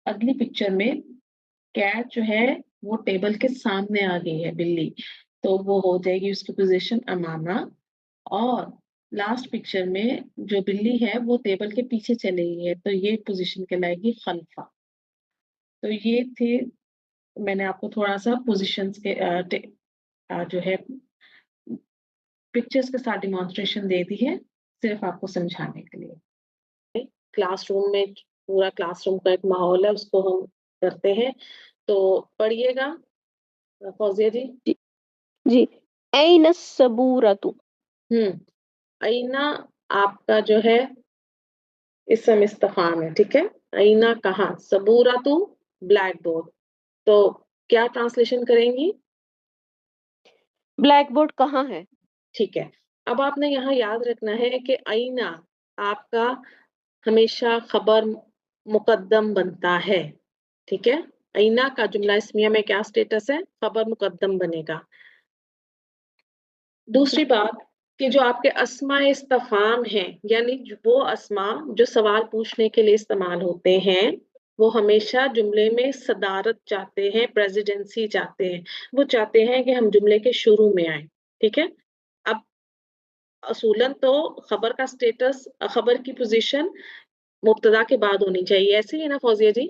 अगली पिक्चर में कैट जो है वो टेबल के सामने आ गई है, बिल्ली, तो वो हो जाएगी उसकी पोजीशन अमामा। और लास्ट पिक्चर में जो बिल्ली है वो टेबल के पीछे चली गई है, तो ये पोजीशन कहलाएगी खल्फा। तो ये थे, मैंने आपको थोड़ा सा पोजीशंस के जो है पिक्चर्स के साथ डिमॉन्स्ट्रेशन दे दी है, सिर्फ आपको समझाने के लिए। क्लासरूम में पूरा क्लासरूम का एक माहौल है, उसको हम करते हैं, तो पढ़िएगा फौजिया जी। जी। ऐन सबूरतु। आईना आपका जो है इसम इस्तिफाम है, ठीक है। आईना कहाँ, सबूरा तू ब्लैक बोर्ड, तो क्या ट्रांसलेशन करेंगी? ब्लैक बोर्ड कहाँ है? ठीक है। अब आपने यहाँ याद रखना है कि आईना आपका हमेशा खबर मुकद्दम बनता है, ठीक है। आईना का जुमला इस्मिया में क्या स्टेटस है, खबर मुकद्दम बनेगा। दूसरी बात कि जो आपके अस्मा इस्तफाम हैं, यानी वो अस्मा जो सवाल पूछने के लिए इस्तेमाल होते हैं, वो हमेशा जुमले में सदारत चाहते हैं, प्रेसिडेंसी चाहते हैं। वो चाहते हैं कि हम जुमले के शुरू में आए, ठीक है। अब असूलन तो खबर का स्टेटस, खबर की पोजीशन मुब्तदा के बाद होनी चाहिए, ऐसे ही है ना फौजिया जी।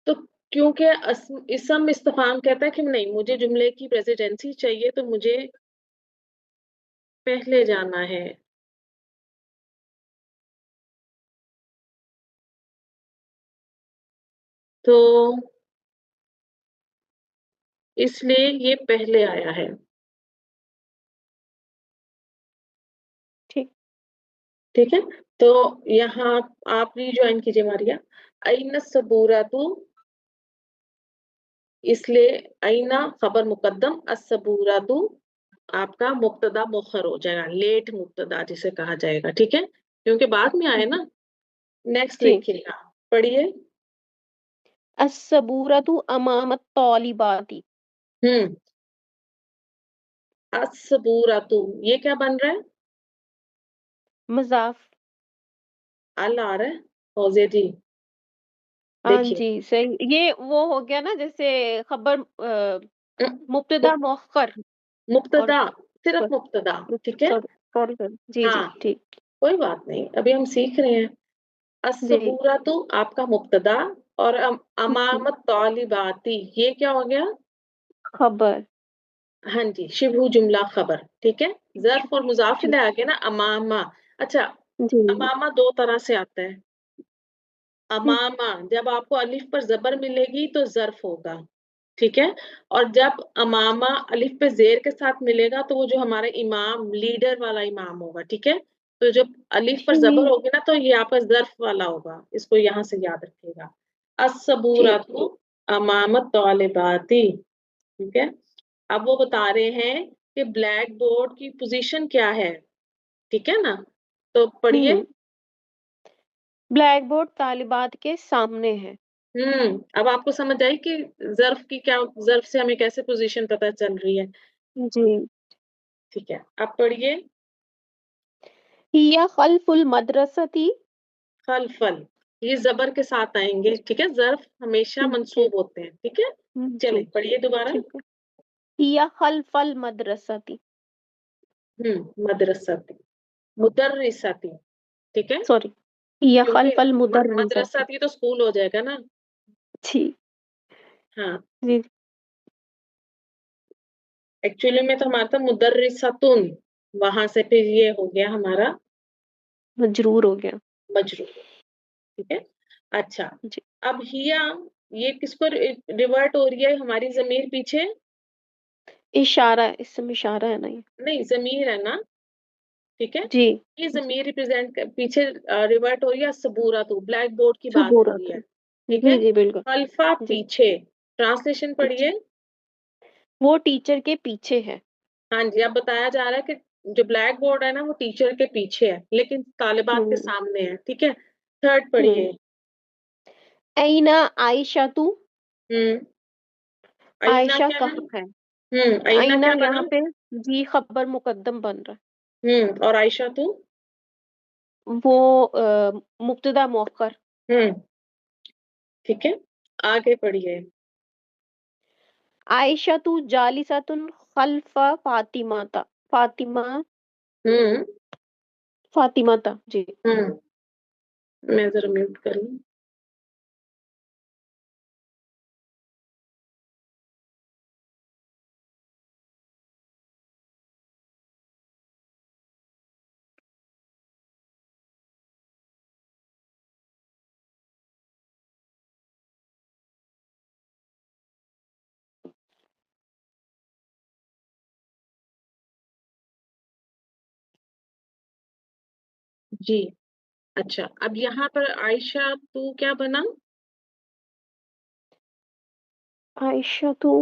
तो क्योंकि इसम इस्तफाम कहता है कि नहीं, मुझे जुमले की प्रेसिडेंसी चाहिए, तो मुझे पहले जाना है। तो इसलिए ये पहले आया है, ठीक। ठीक है। तो यहाँ आप ज्वाइन कीजिए मारिया। आईना सबूरातु, इसलिए आईना खबर मुकद्दम, असबूरातु आपका मुब्तदा मुअख्खर हो जाएगा, लेट मुब्तदा जिसे कहा जाएगा, ठीक है, क्योंकि बाद में आए ना। नेक्स्ट जी। देखिएगा, पढ़िए। الصبورۃ امام الطالبات. الصبورۃ یہ کیا بن رہا ہے؟ مضاف. ال آ رہا ہے فوزیہ جی، ہاں دیکھیے جی صحیح. یہ وہ ہو گیا نا جیسے خبر مبتدا مؤخر. اور مبتدا، صرف مبتدا، ٹھیک ہے، سوری سوری سوری. جی جی ہاں ٹھیک. کوئی بات نہیں، ابھی ہم سیکھ رہے ہیں. جی الصبورۃ آپ کا مبتدا، اور امام الطالباتی یہ کیا ہو گیا؟ خبر. ہاں جی، شبہ جملہ خبر، ٹھیک ہے. ظرف اور مضاف الیہ آ گیا نا، امامہ. اچھا، جی امامہ دو طرح سے آتا ہے. امامہ جب آپ کو الف پر زبر ملے گی تو ظرف ہوگا، ٹھیک ہے. اور جب امامہ الف پہ زیر کے ساتھ ملے گا تو وہ جو ہمارے امام لیڈر والا امام ہوگا، ٹھیک ہے. تو جب الف پر زبر ہوگی نا تو یہ آپ کا ظرف والا ہوگا، اس کو یہاں سے یاد رکھیے گا. الصبورۃ امام الطالباتی، ٹھیک ہے. اب وہ بتا رہے ہیں کہ بلیک بورڈ کی پوزیشن کیا ہے، ٹھیک ہے نا. تو پڑھیے. بلیک بورڈ طالبات کے سامنے ہے. اب آپ کو سمجھ آئی کہ ظرف کی کیا، ظرف سے ہمیں کیسے پوزیشن پتہ چل رہی ہے. جی ٹھیک ہے، اب پڑھیے. یا خلف المدرستی. خلفل یہ زبر کے ساتھ آئیں گے، ٹھیک ہے. ظرف ہمیشہ منصوب ہوتے ہیں، ٹھیک ہے. چلیں پڑھیے دوبارہ. ٹھیک ہے. یا خلف المدرستی. مدرستی، مدرستی، ٹھیک ہے. سوری یا خلف کیونکہ المدرستی. مدرستی تو اسکول ہو جائے گا نا. جی ہاں جی ایکچولی میں تو ہمارا تھا مدرستن، وہاں سے پھر یہ ہو گیا ہمارا مجرور ہو گیا. مجرور، ٹھیک ہے. اچھا، جی اب ہیا یہ کس کو ریورٹ ہو رہی ہے؟ ہماری ضمیر پیچھے اشارہ، اس میں اشارہ ہے نا یہ. نہیں، ضمیر ہے نا، ٹھیک ہے. جی یہ ضمیر ریپرزینٹ پیچھے ریورٹ ہو رہی ہے الصبورۃ، بلیک بورڈ کی بات ہو رہی صبورۃ. ہے، ٹھیک ہے. جی جی بالکل. خلفہ جی پیچھے، ٹرانسلیشن پڑھیے. وہ ٹیچر کے پیچھے ہے. ہاں جی، اب بتایا جا رہا ہے کہ جو بلیک بورڈ ہے نا وہ ٹیچر کے پیچھے ہے لیکن طالبات کے سامنے ہے، ٹھیک ہے. تھرڈ پڑھیے. اینا عائشہ تو. اینا عائشہ کیا کہاں ہے؟ ہے؟ اینا اینا کیا بنا؟ یہاں پہ جی خبر مقدم بن رہا اور عائشہ تو ہے. وہ مبتدا مؤخر. ٹھیک ہے، آگے پڑھیے. عائشہ تو جالسۃ خلف فاطمہ تا. فاطمہ تا. جی میں ذرا میوٹ کروں. جی اچھا، اب یہاں پر عائشہ تو کیا بنا؟ عائشہ تو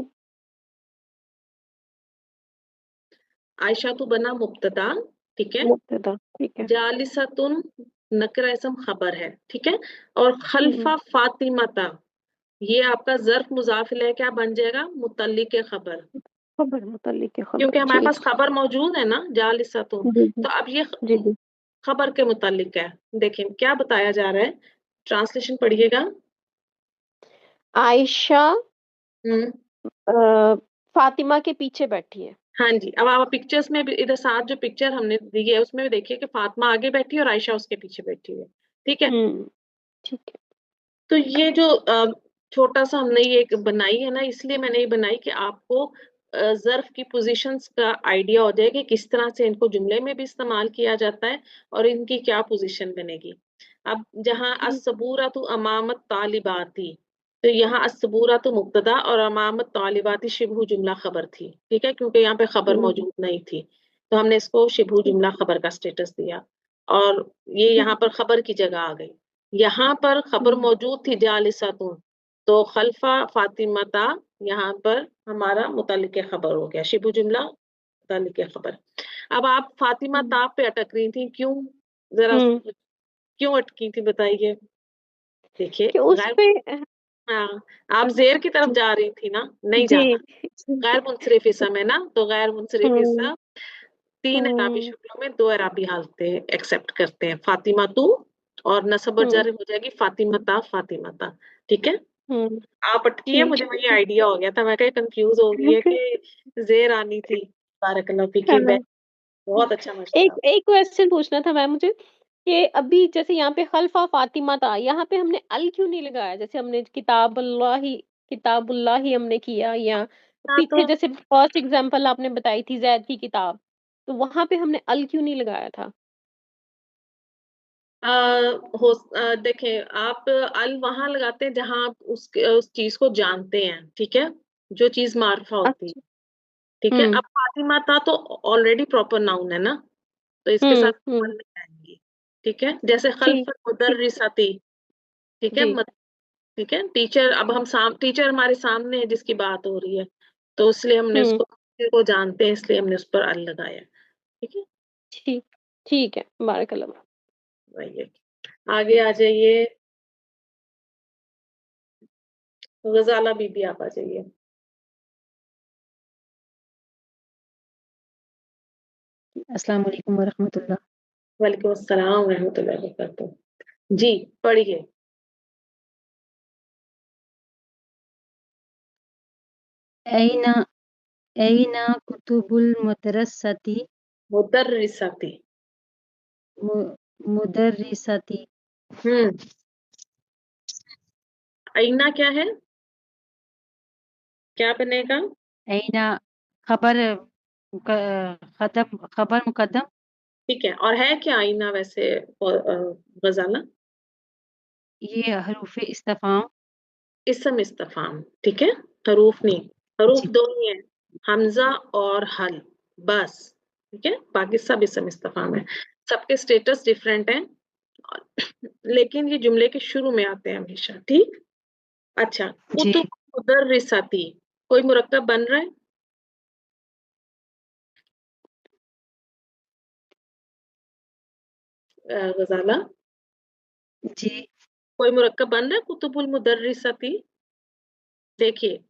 عائشہ تو بنا مبتدا، ٹھیک ہے. مبتدا. ٹھیک ہے. جالستن نکرہ اسم خبر ہے، ٹھیک ہے. اور خلفہ فاطمہ یہ آپ کا ظرف مضاف الیہ کیا بن جائے گا؟ متعلق خبر، خبر متعلق خبر. کیونکہ ہمارے ٹھیک. پاس خبر موجود ہے نا جالستن. جی جی تو اب یہ جی جی خبر کے متعلق ہے. دیکھیں کیا بتایا جا رہا ہے، ٹرانسلیشن پڑھیے گا. عائشہ فاطمہ کے پیچھے بیٹھی ہے. ہاں جی، اب آپ پکچرز میں بھی ادھر ساتھ جو پکچر ہم نے دی ہے اس میں بھی دیکھیے کہ فاطمہ آگے بیٹھی ہے اور عائشہ اس کے پیچھے بیٹھی ہے، ٹھیک ہے. ٹھیک ہے. تو یہ جو چھوٹا سا ہم نے یہ بنائی ہے نا، اس لیے میں نے یہ بنائی کہ آپ کو ظرف کی پوزیشنز کا آئیڈیا ہو جائے کہ کس طرح سے ان کو جملے میں بھی استعمال کیا جاتا ہے اور ان کی کیا پوزیشن بنے گی. اب جہاں الصبورۃ امام الطالباتی، تو یہاں الصبورۃ مبتدا اور امام الطالباتی شبہ جملہ خبر تھی، ٹھیک ہے، کیونکہ یہاں پہ خبر موجود نہیں تھی تو ہم نے اس کو شبہ جملہ خبر کا سٹیٹس دیا اور یہ یہاں پر خبر کی جگہ آ گئی. یہاں پر خبر موجود تھی جالستن، تو خلفہ فاطمہ یہاں پر ہمارا متعلق خبر ہو گیا، شبہ جملہ متعلق خبر. اب آپ فاطمہ تا پہ اٹک رہی تھی، کیوں؟ ذرا کیوں اٹکی تھی بتائیے. دیکھیے کہ اس پہ हाँ, आप ज़ेर की तरफ जा रही थी ना? नहीं जी। जाना। गैर मुनसरिफ इसम है ना, तो गैर मुनसरिफ हम्म इसम 3 एराबी हम्म शक्लों में 2 एराबी हालतें एक्सेप्ट करते हैं। फातिमा तू और नस्ब और हम्म जर हो जाएगी फातिमता, ठीक है? हम्म आप अटकी हैं, ठीक। मुझे वही आइडिया हो गया था, मैं कहीं कंफ्यूज हो गई है कि ज़ेर आनी थी। बारकल्लाह फीकी, हाँ। बहुत अच्छा माशाल्लाह। एक एक क्वेश्चन पूछना था मैम मुझे कि अभी जैसे यहाँ पे खल्फा फातिमा था, यहाँ पे हमने अल क्यों नहीं लगाया? जैसे हमने किताबुल्लाही हमने किया, या हाँ, पीछे तो जैसे फर्स्ट एग्जांपल आपने बताई थी जैद की किताब, तो वहां पे हमने अल क्यों नहीं लगाया था? देखें, आप अल वहां लगाते हैं जहां आप उस चीज को जानते हैं, ठीक है? जो चीज मार्फा होती है, अच्छा। ठीक है? हम्म अब फातिमा था तो ऑलरेडी प्रॉपर नाउन है ना, तो इसके साथ अल हम्म। नहीं आएंगी, ठीक है? जैसे ठीक। खल्फ ठीक। मुदर्रिसाती, ठीक है? जी। ठीक है, टीचर, अब हम टीचर हमारे सामने है जिसकी बात हो रही है, तो इसलिए हमने हम्म। उसको, टीचर को जानते हैं इसलिए हमने उस पर अल लगाया, ठीक है? ठीक। ठीक है, बारकल्लाह। वही है। आगे आ जाइए, गजाला बीबी, आप आ जाइए। अस्सलाम वालेकुम वरहमतुल्लाह। वालेकुम अस्सलाम रहमतुल्लाहि व बरकातहू। जी, पढ़िए। ऐना ऐना कुतुबुल मुदरसती मुदर्रिसाती। मुदर्रिसती। हम्म, आईना क्या है? क्या बनेगा? ऐना खबर खबर मुकद्दम। ठीक है, और है क्या आईना वैसे गजाला? ये हरूफ इस्तिफाम। इसम इस्तफाम, ठीक है? हरूफ नहीं, हरूफ जी दो ही है, हमजा और हल, बस, ठीक है? बाकी सब इसम इस्तफाम है, सबके स्टेटस डिफरेंट हैं, लेकिन ये जुमले के शुरू में आते हैं हमेशा, ठीक? अच्छा, जी कुतुब मुदर्रिसाती, कोई मुरक्कब बन रहा है? गजाला, जी। कोई मुरक्कब बन रहा है कुतुबुल मुदर्रिसाती? देखिए,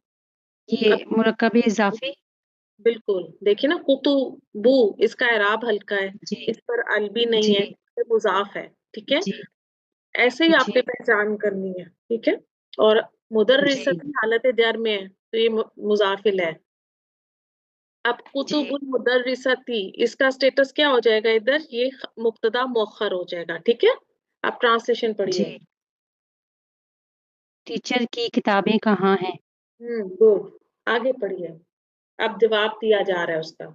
ये अब मुरक्कब इजाफी। बिल्कुल, देखिए ना, कुतुबु, इसका एराब हल्का है, जी इस पर अल भी नहीं जी है, ये मुजाफ है, ठीक है? जी ऐसे ही जी आपने पहचान करनी है, ठीक है? और जी मुदर्रिसाती हालत जर में है, तो ये मुजाफिल है। अब जी कुतुबुल मुदर्रिसाती, इसका स्टेटस क्या हो जाएगा इधर? ये मुब्तदा मुअख्खर हो जाएगा, ठीक है? आप ट्रांसलेशन जी। पढ़िए। टीचर की किताबें कहाँ हैं? गुड, आगे पढ़िए, अब जवाब दिया जा रहा है उसका।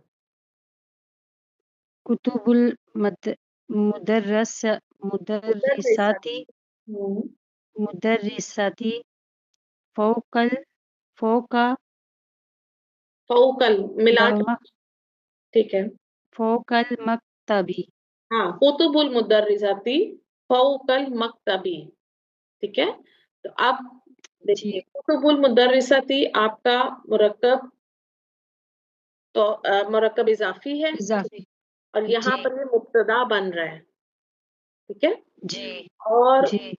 कुतुबुल मुदर्रस मुदर्रिसाती मुदर्रिसाती, हम्म, मुदर्रिसाती फौकल फौका फौकल, मिला के, दम्मा ठीक है? फौकल मक्तबी। हाँ, कुतुबुल मुदर्रिसाती फौकल मक्तबी, ठीक है? तो अब जी देखिए, कुतुबुल मुदर्रिसाती आपका मुरक्कब, तो मुरक्कब इजाफी है, इजाफी। और जी यहाँ पर ये मुब्तदा बन रहा है, ठीक है? जी और जी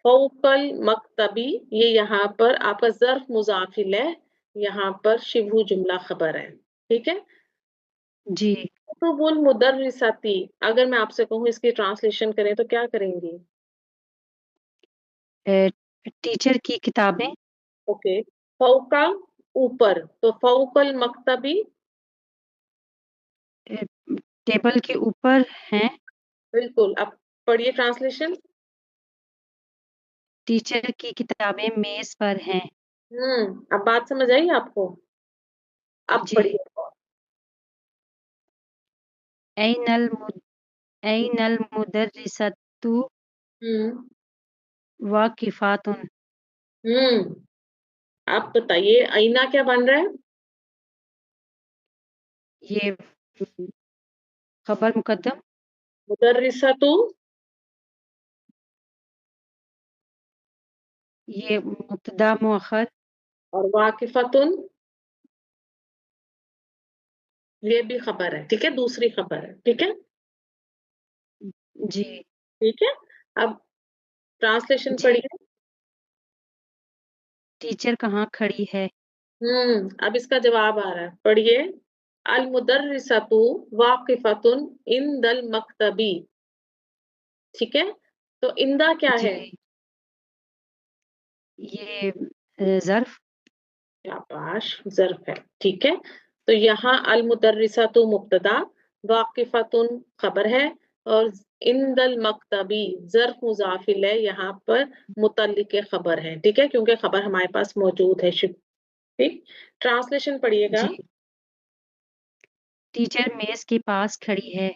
फौकल मक्तबी, ये यहाँ पर आपका ज़र्फ मुज़ाफिल है, यहाँ पर शिबहु जुमला खबर है, ठीक है? जी। कुतुबुल मुदर्रिसाती, अगर मैं आपसे कहूँ इसकी ट्रांसलेशन करें तो क्या करेंगी? टीचर की किताबें। ओके, फौका, ऊपर, तो फौकल मक्तबी, टेबल के ऊपर हैं। बिल्कुल। अब पढ़िए ट्रांसलेशन। टीचर की किताबें मेज पर हैं। अब बात समझ आई आपको? अब जी। पढ़िए। ऐनल मुद ऐनल मुदर्रिसतु हम्म वाकिफातुन। हम्म आप बताइए, आईना क्या बन रहा है? ये खबर मुकद्दम। मुदर्रिसतु, ये मुब्तदा मुअख्खर। और वाकिफतुन, ये भी खबर है, ठीक है? दूसरी खबर है, ठीक है? जी ठीक है, अब ट्रांसलेशन जी। पढ़िए। टीचर कहाँ खड़ी है? अब इसका जवाब आ रहा है, पढ़िए। अल मुदर्रिसतु वाकिफतुन इंदल मक्तबी। ठीक है, तो इंदा क्या है? जी, ये ज़र्फ। शाबाश, ज़र्फ है। ठीक है, तो यहाँ अल मुदर्रिसतु मुब्तदा, वाकिफतुन खबर है, और इंदल मक्तबी ज़र्फ मुज़ाफिल है, यहाँ पर मुतल्लिक़ खबर है। ठीक है, क्योंकि खबर हमारे पास मौजूद है। ठीक, ट्रांसलेशन पढ़िएगा। जी, टीचर मेज के पास खड़ी है।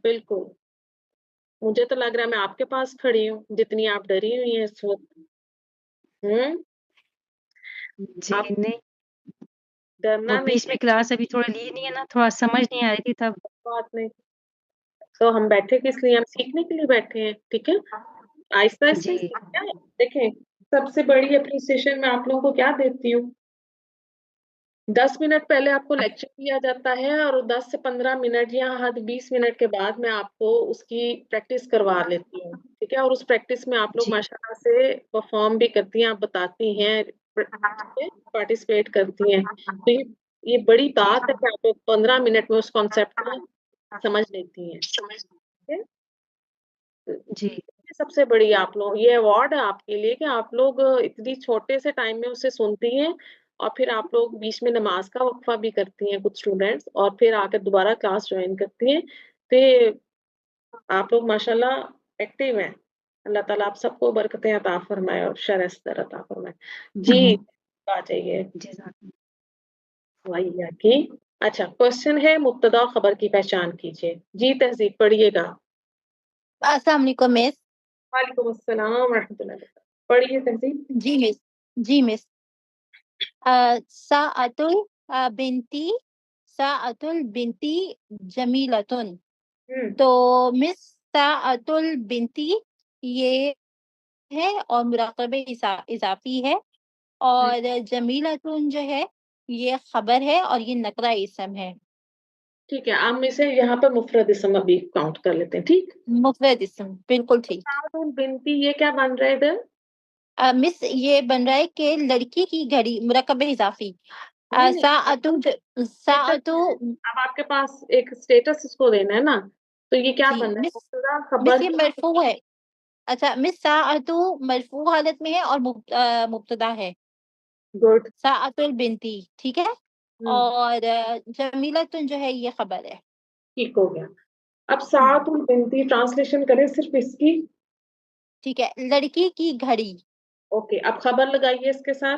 बिल्कुल, मुझे तो लग रहा है मैं आपके पास खड़ी हूँ, जितनी आप डरी हुई हैं इस वक्त। जी आप नहीं, वो डरना नहीं बीच में क्लास अभी थोड़ा ली नहीं है ना, थोड़ा समझ नहीं आ रही थी तब। बात नहीं। तो हम बैठे किस लिए? हम सीखने के लिए बैठे हैं। ठीक है, आहिस्ता आहिस्ता ही जी, सीखना है। देखें, सबसे बड़ी अप्रिसिएशन मैं आप लोगों को क्या देती हूँ, 10 मिनट पहले आपको लेक्चर दिया जाता है, और 10 से 15 मिनट या हद 20 मिनट के बाद मैं आपको उसकी प्रैक्टिस करवा लेती हूँ। ठीक है, और उस प्रैक्टिस में आप लोग जी, माशाल्लाह से परफॉर्म भी करती हैं, आप बताती हैं, पार्टिसिपेट करती हैं। तो ये बड़ी बात है कि आप लोग 15 मिनट में उस कॉन्सेप्ट को समझ लेती हैं। ठीक है? जी, ये सबसे बड़ी आप लोग, ये अवार्ड है आपके लिए कि आप लोग इतनी छोटे से टाइम में उसे सुनती हैं, और फिर आप लोग बीच में नमाज का वक्फा भी करती हैं कुछ स्टूडेंट्स, और फिर आकर दोबारा क्लास ज्वाइन करती हैं। तो आप लोग माशाल्लाह एक्टिव हैं। अल्लाह ताला आप सबको बरकतें अता फरमाए और शर अस्तर अता फरमाए। जी, आ जाइए जज़ाकल्लाह। वाहिया की। अच्छा, क्वेश्चन है मुब्तदा और खबर की पहचान कीजिए। जी तहजीब, पढ़िएगा। अस्सलाम वालेकुम मिस। वालेकुम अस्सलाम रहमतुल्लाह। पढ़िए तहजीब। जी मिस। जी मिस। साअतुल बिनती साअतुल बिनती जमीलतुन। हम्म तो मिस साअतुल बिनती ये है और मुराकबे इजाफी है, हम्म, और जमीलतुन जो है ये खबर है और ये नकरा इसम है। ठीक है, आप में से यहाँ पर मुफरद इसम अभी काउंट कर लेते हैं। ठीक, मुफरद इसम बिल्कुल ठीक। साउन बिनती ये क्या बन रहा है इधर? मिस ये बन रहा है कि लड़की की घड़ी मुराकबे इजाफी। नहीं नहीं, साअतु स्टेटस साअतु। है। अब आपके पास एक स्टेटस इसको देना है ना, तो ये क्या जी बन रहा है? मिस। मुब्तदा मिस खबर ये की। मरफू है। अच्छा मिस साअतु मरफू हालत में है और मुब्तदा है गुड। साअतुल बिनती, ठीक है। और जमीलतुन जो है ये खबर है। ठीक हो गया। अब साउन बिनती ट्रांसलेशन करें सिर्फ इसकी। ठीक है, लड़की की घड़ी ओके, अब खबर लगाइए इसके साथ।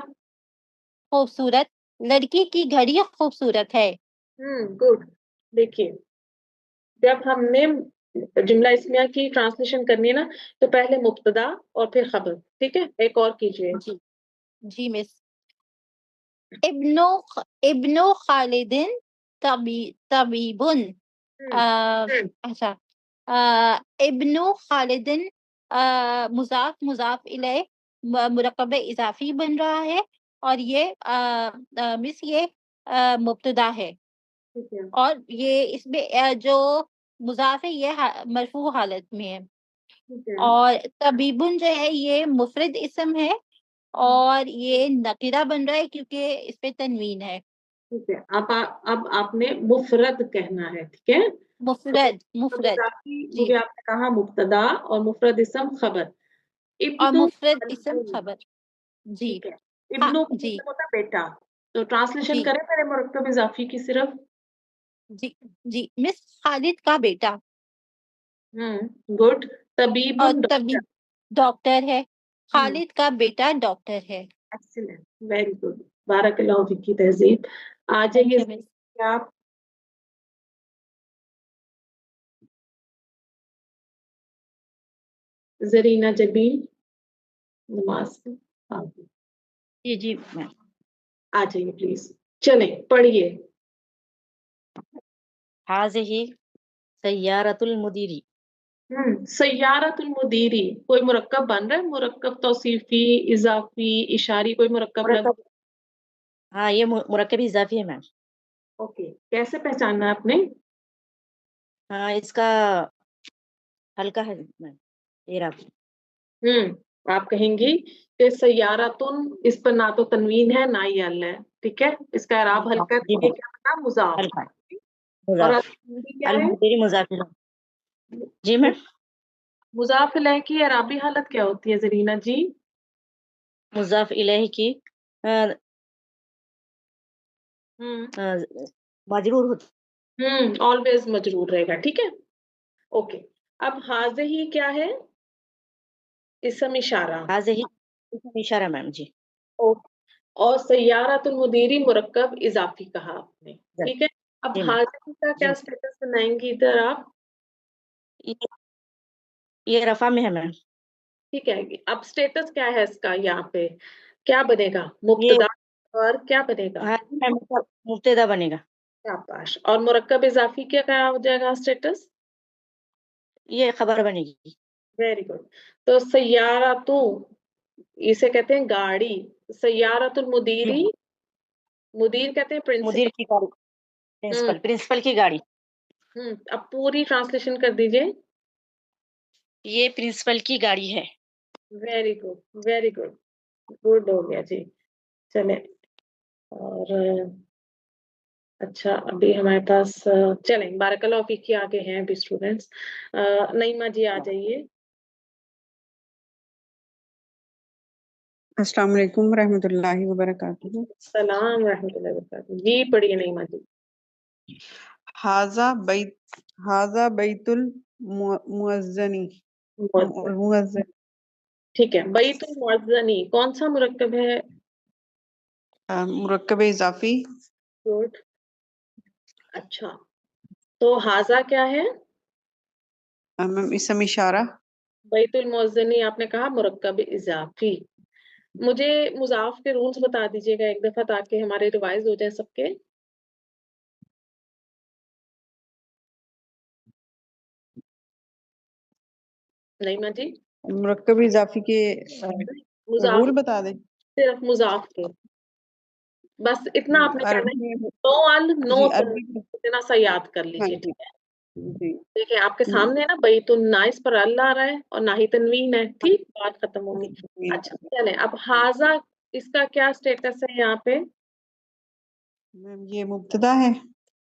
खूबसूरत। लड़की की घड़ी खूबसूरत है। गुड। देखिए, जब हमने जुमला इस्मिया की ट्रांसलेशन करनी है ना, तो पहले मुब्तदा और फिर खबर। ठीक है, एक और कीजिए। जी। जी मिस। इब्नो इब्नो खालिदिन तबीबुन। हम्म अच्छा। इब्नु खालिदिन मुजाफ मुजाफ इले मुरकब इजाफी बन रहा है, और ये मिस ये मुब्तदा है, ठीक है। और ये इसमें जो मुजाफ है ये मरफू हालत में है, ठीक है। और तबीबुन जो है ये मुफरद इसम है, और ये नकीरा बन रहा है क्योंकि इस पे तनवीन है। ठीक है, अब आपने मुफरद कहना है। ठीक है, तो मुफरद मुफरद। इजाफी हो जी, गया, आपने कहा मुब्तदा, और मुफरद इसम खबर। और इब्नु मुफरद इसम खालिदुन। खबर। जी। ठीक है, हाँ इब्नु का जी। मतलब होता है बेटा। तो ट्रांसलेशन जी। करें मेरे मुरक्कब इजाफी की सिर्फ। जी। जी मिस खालिद का बेटा, गुड। और तबीबुन तभी डॉक्टर। डॉक्टर है। खालिद का बेटा डॉक्टर है। एक्सीलेंट, वेरी गुड, बारकल्लाहु फीकी तहजीब। आ थैंक जाइए यू मिस। आप। जरीना जबीन, नमाज से हाँ, जी, जी, मैम। आ जाइए प्लीज। चलें, पढ़िए। हाज़िही सय्यारतुल मुदीरी। सय्यारतुल मुदीरी, कोई मुरक्कब बन रहा है? मुरक्कब तौसीफी, इजाफी, इशारी, कोई मुरक्कब लग। मुरक्कब। हाँ, ये मुरक्कब इजाफी है मैम। ओके, कैसे पहचानना है आपने? हाँ, इसका हल्का है मैम, एराब। آپ کہیں گی کہ سیارتن، اس پر نہ تو تنوین ہے نہ ہی ال ہے، ٹھیک ہے، اس کا اعراب حل کر جی یہ میم، کیا بنا مضاف، الفا اور مضاف، المدیری کیا ہے؟ المدیری مضاف الیہ۔ جی میم، مضاف الیہ کی اعرابی حالت کیا ہوتی ہے زرینہ جی؟ مضاف الیہ کی ہوں مجرور ہوتی آلویز مجرور رہے گا، ٹھیک ہے، اوکے۔ اب حاضہ کیا ہے؟ اسم اشارہ، حاضہ اسم اشارہ میم، جی اوکے، اور سیارۃ المدیری مرکب اضافی کہا آپ نے، ٹھیک ہے۔ اب جی میم، حاضہ کا جی کیا اسٹیٹس بنائیں گی ادھر آپ؟ یہ رفع میں ہے میم، ٹھیک ہے، اب اسٹیٹس کیا ہے اس کا یہاں پہ؟ کیا بنے گا؟ یہ مبتدا اور کیا بنے گا؟ ہاں جی میم، مبتدا بنے گا، شاباش، اور مرکب اضافی کیا ہو جائے گا اسٹیٹس؟ یہ خبر بنے گی، ویری گڈ۔ تو سیارتو، اسے کہتے ہیں گاڑی، سیارت المدیری، مدیر کہتے ہیں مدیر پرنسپل۔ کی گاڑی، پرنسپل کی گاڑی، اب پوری ٹرانسلیشن کر دیجئے۔ یہ پرنسپل کی گاڑی ہے، very good, very good, good ہو گیا جی، چلیں۔ اور اچھا، ابھی ہمارے پاس چلیں، بارک اللہ فیک کے آگے ہیں ابھی اسٹوڈینٹس۔ نعیمہ جی آ جائیے۔ السلام علیکم ورحمۃ اللہ وبرکاتہ۔ السلام ورحمۃ اللہ وبرکاتہ، جی پڑھیے نعیمہ جی۔ ہاذا بیت المؤذنی، مؤذن، ٹھیک ہے، بیت المؤذنی کون سا مرکب ہے؟ مرکب اضافی، گڈ، اچھا، تو حاضہ کیا ہے؟ اسم اشارہ، بیت المؤذنی آپ نے کہا مرکب اضافی۔ مجھے مضاف کے رولز بتا دیجیے گا ایک دفعہ تاکہ ہمارے ریوائز ہو جائے سب کے۔ نعیمہ جی، مرکب اضافی کے مضاف، رول بتا دیں۔ صرف مضاف کے، بس اتنا آپ نے کہنا عربی، ہے، نو ال نو جی تن، عربی، اتنا سا یاد کر ہاں لیجیے، جی ٹھیک ہے۔ جی دیکھیں آپ کے سامنے ہے نا، بیت الناس پر ال آ رہا ہے اور نہ ہی تنوین ہے، ٹھیک، بات ختم ہوگی۔ اچھا چلیں، اب حاضہ اس کا کیا سٹیٹس ہے یہاں پہ؟ میم یہ مبتدا ہے،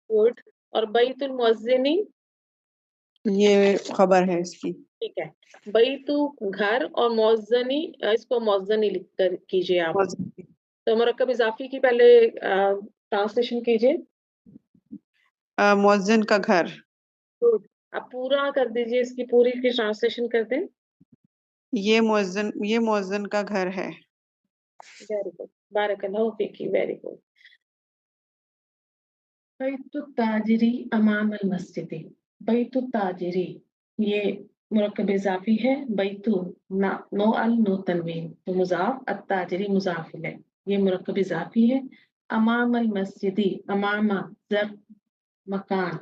گڈ، اور بیت المؤذنی، یہ خبر ہے اس کی، ٹھیک ہے، بیتو گھر، اور مؤذنی، اس کو مؤذنی لکھ کر کیجئے آپ۔ تو مرکب اضافی کی پہلے ٹرانسلیشن کیجئے۔ مؤذن کا گھر، گڈ، اب پورا کر دیجئے، اس کی پوری کی ٹرانسلیشن کر دیں۔ یہ مؤذن کا گھر ہے، ویری گڈ، بارک اللہ فیکی، ویری گڈ۔ بیت التاجری امام المسجد، بیت التاجری یہ مرکب اضافی ہے، بیتو نو ال نو تنوین، تو مضاف، التاجری مضاف ہے، یہ مرکب اضافی ہے۔ امام المسجدی، امام ظرف مکان،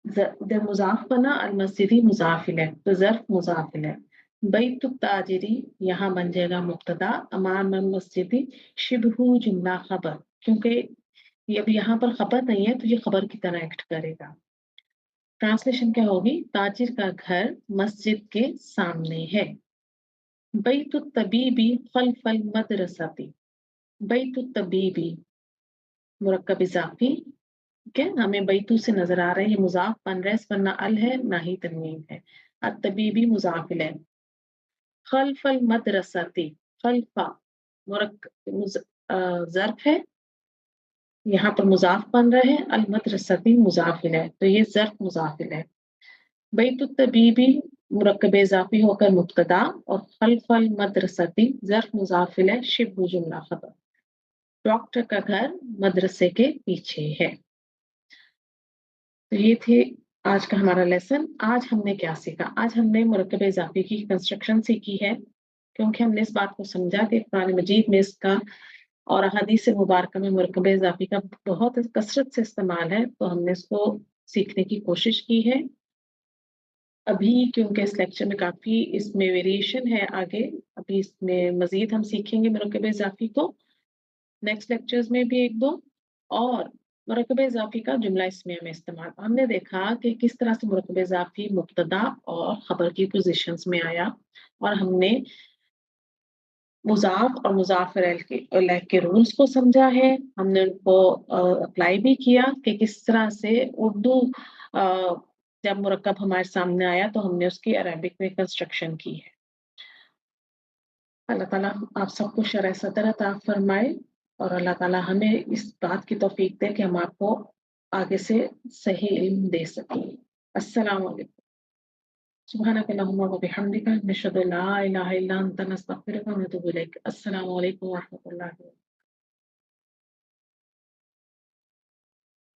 جب مضاف بنا، المسجدی مضاف ہے تو ظرف مضاف ہے۔ بیت التاجری یہاں بن جائے گا مبتدا، امام المسجدی شبہ جملہ خبر، کیونکہ یہ اب یہاں پر خبر نہیں ہے تو یہ خبر کی طرح ایکٹ کرے گا۔ ٹرانسلیشن کیا ہوگی؟ تاجر کا گھر مسجد کے سامنے ہے۔ بیت الطبیبی خلف المدرستی، بیت الطبیبی مرکب اضافی، ٹھیک ہے، ہمیں بیتو سے نظر آ رہا ہے، یہ مضاف بن رہا ہے، اس پر نہ ال ہے نہ ہی تنوین ہے، الطبیبی مضاف ہے۔ خلف المدرستی، خلف ظرف ہے، یہاں پر مضاف بن رہے ہیں، المدرستی مضاف ہے تو یہ ظرف مضاف ہے۔ بیت الطبیبی مرکب اضافی ہو کر مبتدا، اور خلف المدرستی ظرف مضاف ہے، شبہ جملہ خبر، ڈاکٹر کا گھر مدرسے کے پیچھے ہے۔ تو یہ تھے آج کا ہمارا لیسن۔ آج ہم نے کیا سیکھا؟ آج ہم نے مرکب اضافی کی کنسٹرکشن سیکھی ہے، کیونکہ ہم نے اس بات کو سمجھا کہ قرآن مجید میں اس کا اور احادیث مبارکہ میں مرکب اضافی کا بہت کثرت سے استعمال ہے، تو ہم نے اس کو سیکھنے کی کوشش کی ہے۔ ابھی کیونکہ اس لیکچر میں کافی اس میں ویریشن ہے، آگے ابھی اس میں مزید ہم سیکھیں گے مرکب اضافی کو نیکسٹ لیکچرز میں بھی ایک دو، اور مرکب اضافی کا جملہ اسمیہ میں استعمال۔ ہم نے دیکھا کہ کس طرح سے مرکب اضافی مبتدا اور خبر کی پوزیشنز میں آیا، اور ہم نے मुज़ाफ़ और मुज़ाफ़ इलैह के रूल्स को समझा है, हमने उनको अप्लाई भी किया कि किस तरह से उर्दू जब मुरक्कब हमारे सामने आया तो हमने उसकी अरबिक में कंस्ट्रक्शन की है। अल्लाह ताला आप सबको शरह सदर अता फरमाए और अल्लाह ताला हमें इस बात की तौफीक दे कि हम आपको आगे से सही इल्म दे सकें। अस्सलाम वालेकुम। सुब्हानक अल्लाहुम्मा व बिहम्दिका नशहदु ला इलाहा इल्ला अंता नस्तगफिरुका व नतूबु इलैक। अस्सलामु अलैकुम व रहमतुल्लाहि व बरकातुहू।